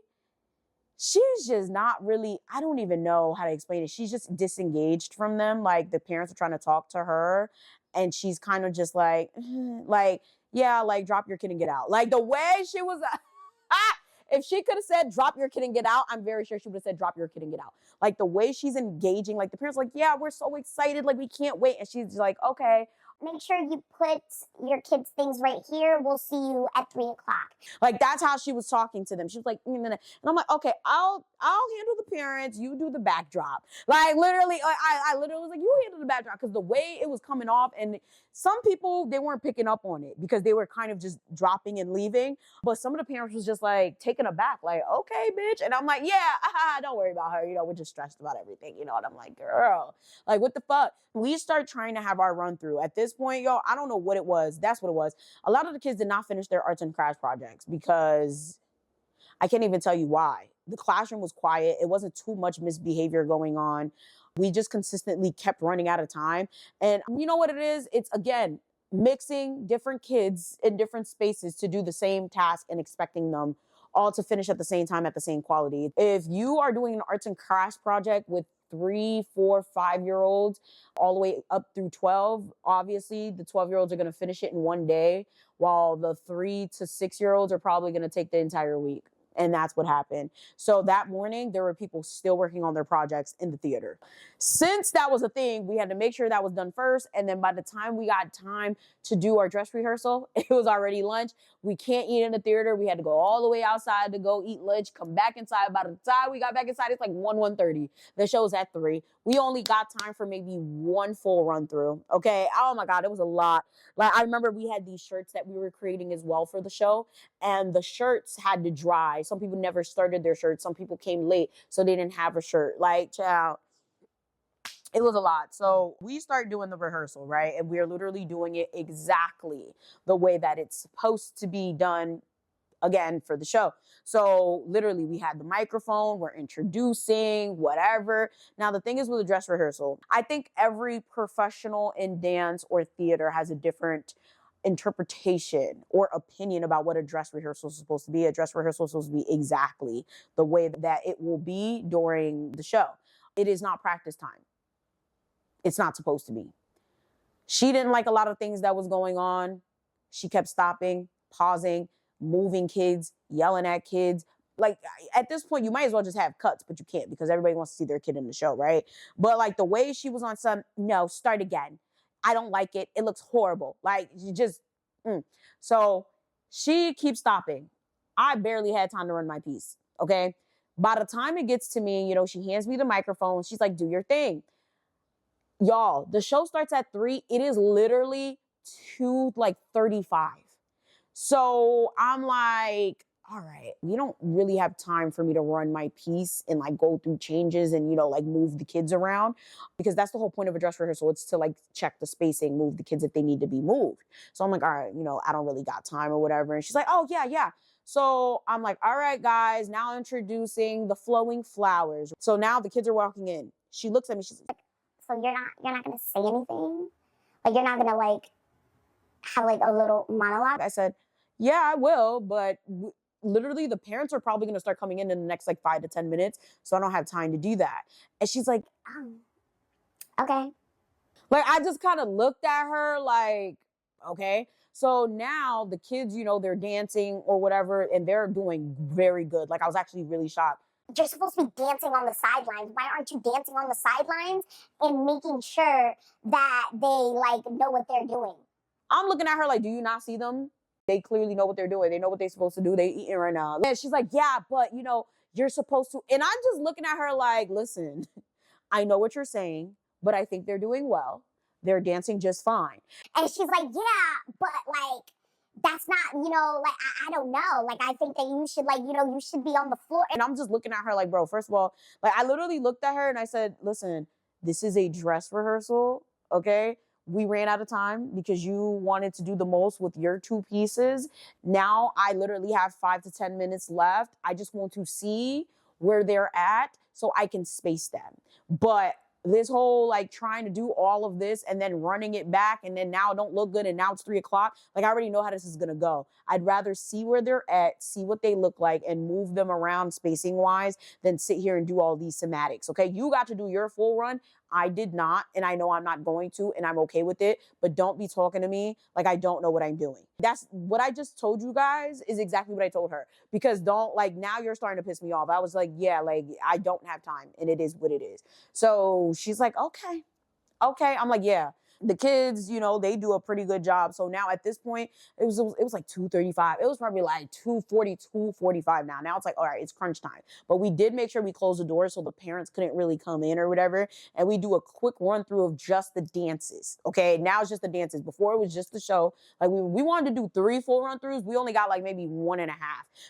she's just not really, I don't even know how to explain it. She's just disengaged from them. Like the parents are trying to talk to her and she's kind of just like, yeah, like drop your kid and get out. Like the way she was, if she could have said, drop your kid and get out, I'm very sure she would have said, drop your kid and get out. Like the way she's engaging, like the parents are like, yeah, we're so excited. Like we can't wait. And she's like, okay. Make sure you put your kids' things right here. We'll see you at 3 o'clock. Like that's how she was talking to them. She was like, and I'm like, okay, I'll handle the parents. You do the backdrop. Like literally, I literally was like, you handle the backdrop because the way it was coming off, and some people they weren't picking up on it because they were kind of just dropping and leaving. But some of the parents was just like taken aback, like, okay, bitch. And I'm like, yeah, don't worry about her. We're just stressed about everything, And I'm like, girl, like what the fuck? We start trying to have our run through. At this point, I don't know what it was. That's what it was. A lot of the kids did not finish their arts and crafts projects because I can't even tell you why. The classroom was quiet. It wasn't too much misbehavior going on. We just consistently kept running out of time. And you know what it is? It's, again, mixing different kids in different spaces to do the same task and expecting them all to finish at the same time at the same quality. If you are doing an arts and crafts project with 3, 4, 5-year-olds all the way up through 12, obviously the 12-year-olds are going to finish it in one day, while the 3 to 6-year-olds are probably going to take the entire week. And that's what happened. So that morning, there were people still working on their projects in the theater. Since that was a thing, we had to make sure that was done first. And then by the time we got time to do our dress rehearsal, it was already lunch. We can't eat in the theater. We had to go all the way outside to go eat lunch, come back inside. By the time we got back inside, it's like 1:30. The show's at 3. We only got time for maybe one full run through. Okay. Oh my God, it was a lot. Like, I remember we had these shirts that we were creating as well for the show, and the shirts had to dry. Some people never started their shirts. Some people came late, so they didn't have a shirt. Like, child, it was a lot. So we start doing the rehearsal, right? And we're literally doing it exactly the way that it's supposed to be done, again, for the show. So literally we had the microphone, we're introducing, whatever. Now the thing is with a dress rehearsal, I think every professional in dance or theater has a different interpretation or opinion about what a dress rehearsal is supposed to be. A dress rehearsal is supposed to be exactly the way that it will be during the show. It is not practice time. It's not supposed to be. She didn't like a lot of things that was going on. She kept stopping, pausing, moving kids, yelling at kids. Like, at this point, you might as well just have cuts, but you can't because everybody wants to see their kid in the show, right? But like the way she was on some, no, start again. I don't like it. It looks horrible. Like, you just, So she keeps stopping. I barely had time to run my piece, okay? By the time it gets to me, you know, she hands me the microphone. She's like, do your thing. Y'all, the show starts at 3. It is literally 2:35. So I'm like, all right, we don't really have time for me to run my piece and like go through changes and, you know, like move the kids around, because that's the whole point of a dress rehearsal. It's to like check the spacing, move the kids if they need to be moved. So I'm like, all right, you know, I don't really got time or whatever. And she's like, oh yeah, yeah. So I'm like, all right, guys, now introducing the flowing flowers. So now the kids are walking in. She looks at me, she's like, so you're not gonna say anything? Like, you're not gonna like have like a little monologue? I said, yeah, I will, but literally the parents are probably going to start coming in the next like 5 to 10 minutes. So I don't have time to do that. And she's like, Okay. Like, I just kind of looked at her like, okay. So now the kids, you know, they're dancing or whatever, and they're doing very good. Like, I was actually really shocked. You're supposed to be dancing on the sidelines. Why aren't you dancing on the sidelines and making sure that they like know what they're doing? I'm looking at her like, do you not see them? They clearly know what they're doing. They know what they're supposed to do. They eating right now. And she's like, yeah, but you know, you're supposed to. And I'm just looking at her like, listen, I know what you're saying, but I think they're doing well. They're dancing just fine. And she's like, yeah, but like, that's not, you know, like, I don't know. Like, I think that you should, like, you know, you should be on the floor. And I'm just looking at her like, bro, first of all, like, I literally looked at her and I said, listen, this is a dress rehearsal, okay? We ran out of time because you wanted to do the most with your 2 pieces. Now I literally have 5 to 10 minutes left. I just want to see where they're at so I can space them. But this whole like trying to do all of this and then running it back and then now it don't look good and now it's 3 o'clock. Like, I already know how this is gonna go. I'd rather see where they're at, see what they look like, and move them around spacing wise than sit here and do all these semantics. Okay, you got to do your full run. I did not, and I know I'm not going to, and I'm okay with it, but don't be talking to me like I don't know what I'm doing. That's what I just told you guys is exactly what I told her, because don't, like, now you're starting to piss me off. I was like, yeah, like, I don't have time, and it is what it is. So she's like, okay. I'm like, yeah. The kids, you know, they do a pretty good job. So now at this point, it was like 2:35. It was probably like 2:40, 2:45 now. Now it's like, all right, it's crunch time. But we did make sure we closed the door so the parents couldn't really come in or whatever. And we do a quick run through of just the dances. Okay, now it's just the dances. Before it was just the show. Like, we wanted to do 3 full run throughs. We only got like maybe 1.5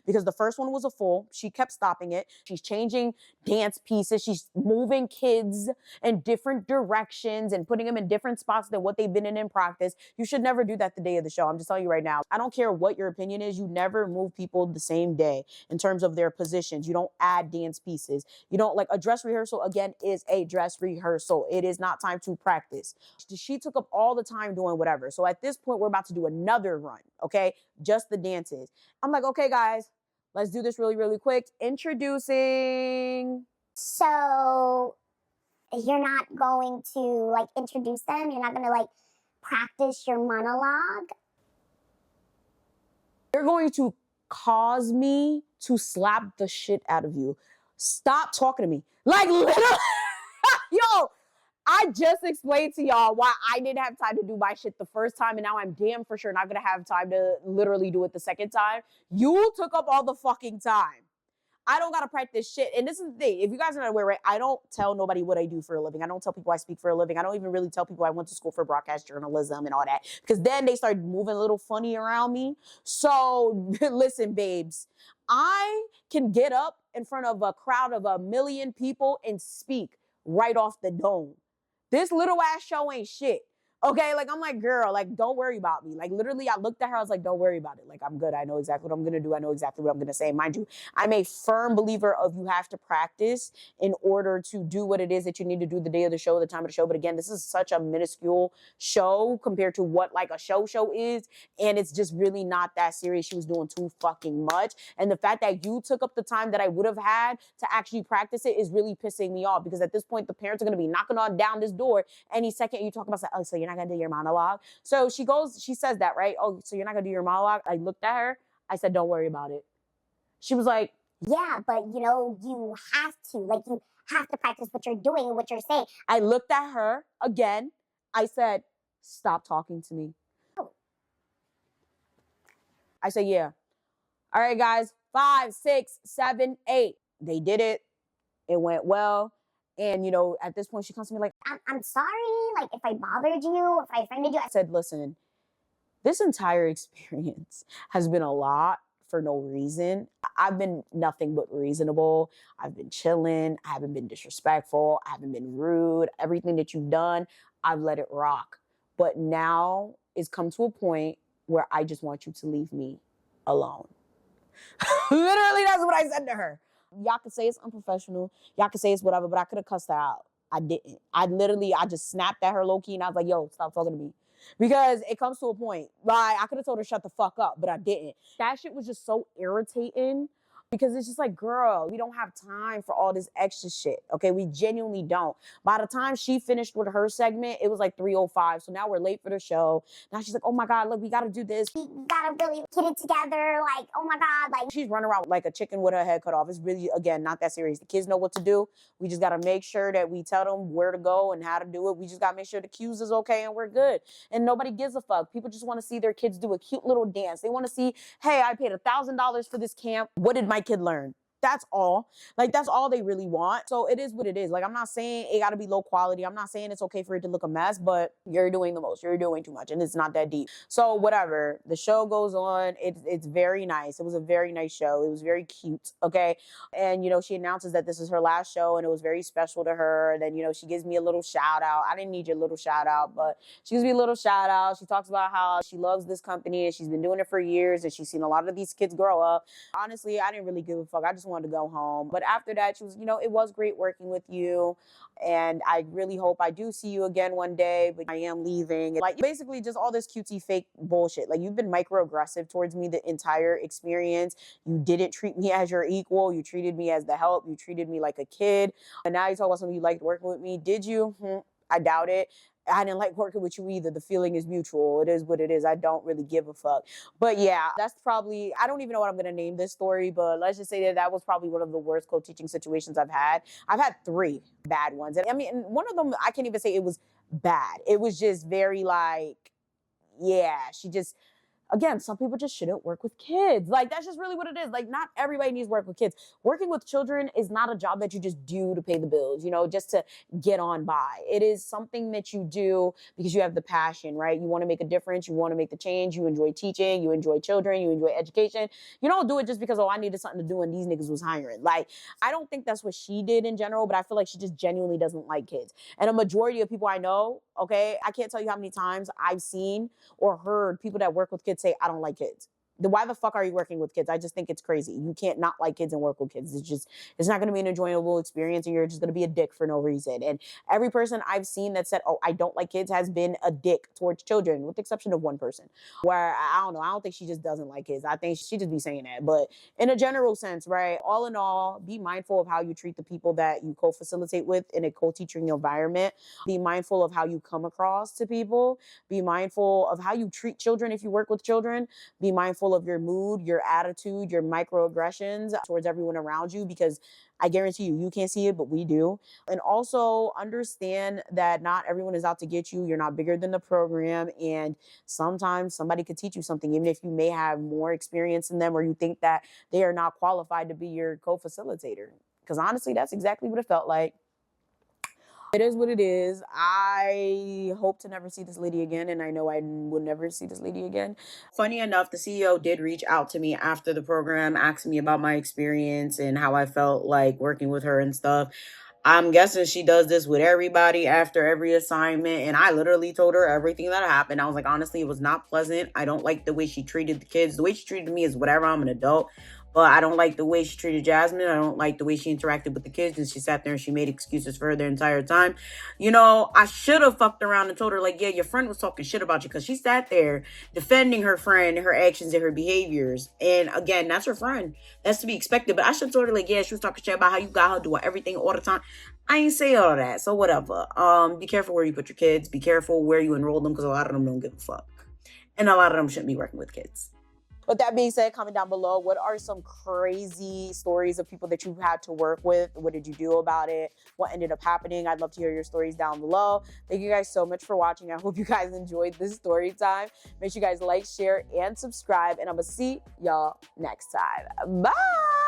because the first one was a full. She kept stopping it. She's changing dance pieces. She's moving kids in different directions and putting them in different spots workouts than what they've been in practice. You should never do that the day of the show. I'm just telling you right now. I don't care what your opinion is. You never move people the same day in terms of their positions. You don't add dance pieces. You don't, like, a dress rehearsal, again, is a dress rehearsal. It is not time to practice. She took up all the time doing whatever. So at this point, we're about to do another run, okay? Just the dances. I'm like, okay, guys, let's do this really, really quick. Introducing. So you're not going to like introduce them? You're not going to like practice your monologue? You're going to cause me to slap the shit out of you. Stop talking to me. Like, literally. Yo, I just explained to y'all why I didn't have time to do my shit the first time, and now I'm damn for sure not gonna have time to literally do it the second time. You took up all the fucking time. I don't gotta practice shit. And this is the thing. If you guys are not aware, right? I don't tell nobody what I do for a living. I don't tell people I speak for a living. I don't even really tell people I went to school for broadcast journalism and all that. Because then they start moving a little funny around me. So listen, babes. I can get up in front of a crowd of 1 million people and speak right off the dome. This little ass show ain't shit. Okay, like, I'm like, girl, like, don't worry about me. Like, literally, I looked at her, I was like, don't worry about it. Like, I'm good. I know exactly what I'm going to do. I know exactly what I'm going to say. Mind you, I'm a firm believer of you have to practice in order to do what it is that you need to do the day of the show, the time of the show. But again, this is such a minuscule show compared to what, like, a show is. And it's just really not that serious. She was doing too fucking much. And the fact that you took up the time that I would have had to actually practice it is really pissing me off. Because at this point, the parents are going to be knocking on down this door any second you talk about, oh, so you're not gonna do your monologue. So she says that, right? Oh, so you're not gonna do your monologue? I looked at her. I said, don't worry about it. She was like, yeah, but you know, you have to. Like, you have to practice what you're doing and what you're saying. I looked at her again. I said, stop talking to me. Oh. I said, yeah. All right, guys. 5, 6, 7, 8. They did it. It went well. And, you know, at this point, she comes to me like, I'm sorry, like, if I bothered you, if I offended you. I said, listen, this entire experience has been a lot for no reason. I've been nothing but reasonable. I've been chilling. I haven't been disrespectful. I haven't been rude. Everything that you've done, I've let it rock. But now it's come to a point where I just want you to leave me alone. Literally, that's what I said to her. Y'all could say it's unprofessional. Y'all could say it's whatever, but I could have cussed her out. I didn't. I just snapped at her low-key and I was like, yo, stop talking to me. Because it comes to a point. Like, I could have told her shut the fuck up, but I didn't. That shit was just so irritating. Because it's just like, girl, we don't have time for all this extra shit. Okay, we genuinely don't. By the time she finished with her segment, it was like 3:05. So now we're late for the show. Now she's like, oh my God, look, we gotta do this. We gotta really get it together. Like, oh my God, like. She's running around like a chicken with her head cut off. It's really, again, not that serious. The kids know what to do. We just gotta make sure that we tell them where to go and how to do it. We just gotta make sure the cues is okay and we're good. And nobody gives a fuck. People just wanna see their kids do a cute little dance. They wanna see, hey, I paid $1,000 for this camp. What did my kid learn? That's all. Like, that's all they really want. So it is what it is. Like, I'm not saying it got to be low quality. I'm not saying it's okay for it to look a mess, but you're doing the most. You're doing too much, and it's not that deep. So whatever. The show goes on. It's very nice. It was a very nice show. It was very cute, okay? And, you know, she announces that this is her last show, and it was very special to her. And then, you know, she gives me a little shout out. I didn't need your little shout out, but she gives me a little shout out. She talks about how she loves this company, and she's been doing it for years, and she's seen a lot of these kids grow up. Honestly, I didn't really give a fuck. I just wanted to go home. But after that, she was, you know, it was great working with you. And I really hope I do see you again one day, but I am leaving. Like, basically just all this cutesy fake bullshit. Like, you've been microaggressive towards me the entire experience. You didn't treat me as your equal. You treated me as the help. You treated me like a kid. And now you talk about something you liked working with me. Did you? I doubt it. I didn't like working with you either. The feeling is mutual. It is what it is. I don't really give a fuck. But yeah, that's probably, I don't even know what I'm going to name this story, but let's just say that that was probably one of the worst co-teaching situations I've had. I've had 3 bad ones. And I mean, one of them, I can't even say it was bad. It was just very like, yeah, she just, again, some people just shouldn't work with kids. Like, that's just really what it is. Like, not everybody needs to work with kids. Working with children is not a job that you just do to pay the bills, you know, just to get on by. It is something that you do because you have the passion, right? You want to make a difference. You want to make the change. You enjoy teaching. You enjoy children. You enjoy education. You don't do it just because, oh, I needed something to do and these niggas was hiring. Like, I don't think that's what she did in general, but I feel like she just genuinely doesn't like kids. And a majority of people I know okay? I can't tell you how many times I've seen or heard people that work with kids say, I don't like kids. Why the fuck are you working with kids? I just think it's crazy. You can't not like kids and work with kids. It's not going to be an enjoyable experience, and you're just going to be a dick for no reason. And every person I've seen that said, oh, I don't like kids, has been a dick towards children, with the exception of one person where I don't know. I don't think she just doesn't like kids. I think she just be saying that. But in a general sense, right? All in all, be mindful of how you treat the people that you co-facilitate with in a co-teaching environment. Be mindful of how you come across to people. Be mindful of how you treat children if you work with children. Be mindful of your mood, your attitude, your microaggressions towards everyone around you, because I guarantee you, you can't see it, but we do. And also understand that not everyone is out to get you. You're not bigger than the program. And sometimes somebody could teach you something, even if you may have more experience than them, or you think that they are not qualified to be your co-facilitator. Because honestly, that's exactly what it felt like. It is what it is. I hope to never see this lady again, and I know I will never see this lady again. Funny enough, the CEO did reach out to me after the program, asking me about my experience and how I felt like working with her and stuff. I'm guessing she does this with everybody after every assignment, and I literally told her everything that happened. I was like, honestly, it was not pleasant. I don't like the way she treated the kids. The way she treated me is whatever. I'm an adult. But I don't like the way she treated Jasmine. I don't like the way she interacted with the kids. And she sat there and she made excuses for her the entire time. You know, I should have fucked around and told her, like, yeah, your friend was talking shit about you, because she sat there defending her friend, her actions and her behaviors. And again, that's her friend. That's to be expected. But I should have told her, like, yeah, she was talking shit about how you got her doing everything all the time. I ain't say all that. So whatever. Be careful where you put your kids. Be careful where you enroll them, because a lot of them don't give a fuck. And a lot of them shouldn't be working with kids. With that being said, comment down below, what are some crazy stories of people that you've had to work with? What did you do about it? What ended up happening? I'd love to hear your stories down below. Thank you guys so much for watching. I hope you guys enjoyed this story time. Make sure you guys like, share, and subscribe. And I'm going to see y'all next time. Bye!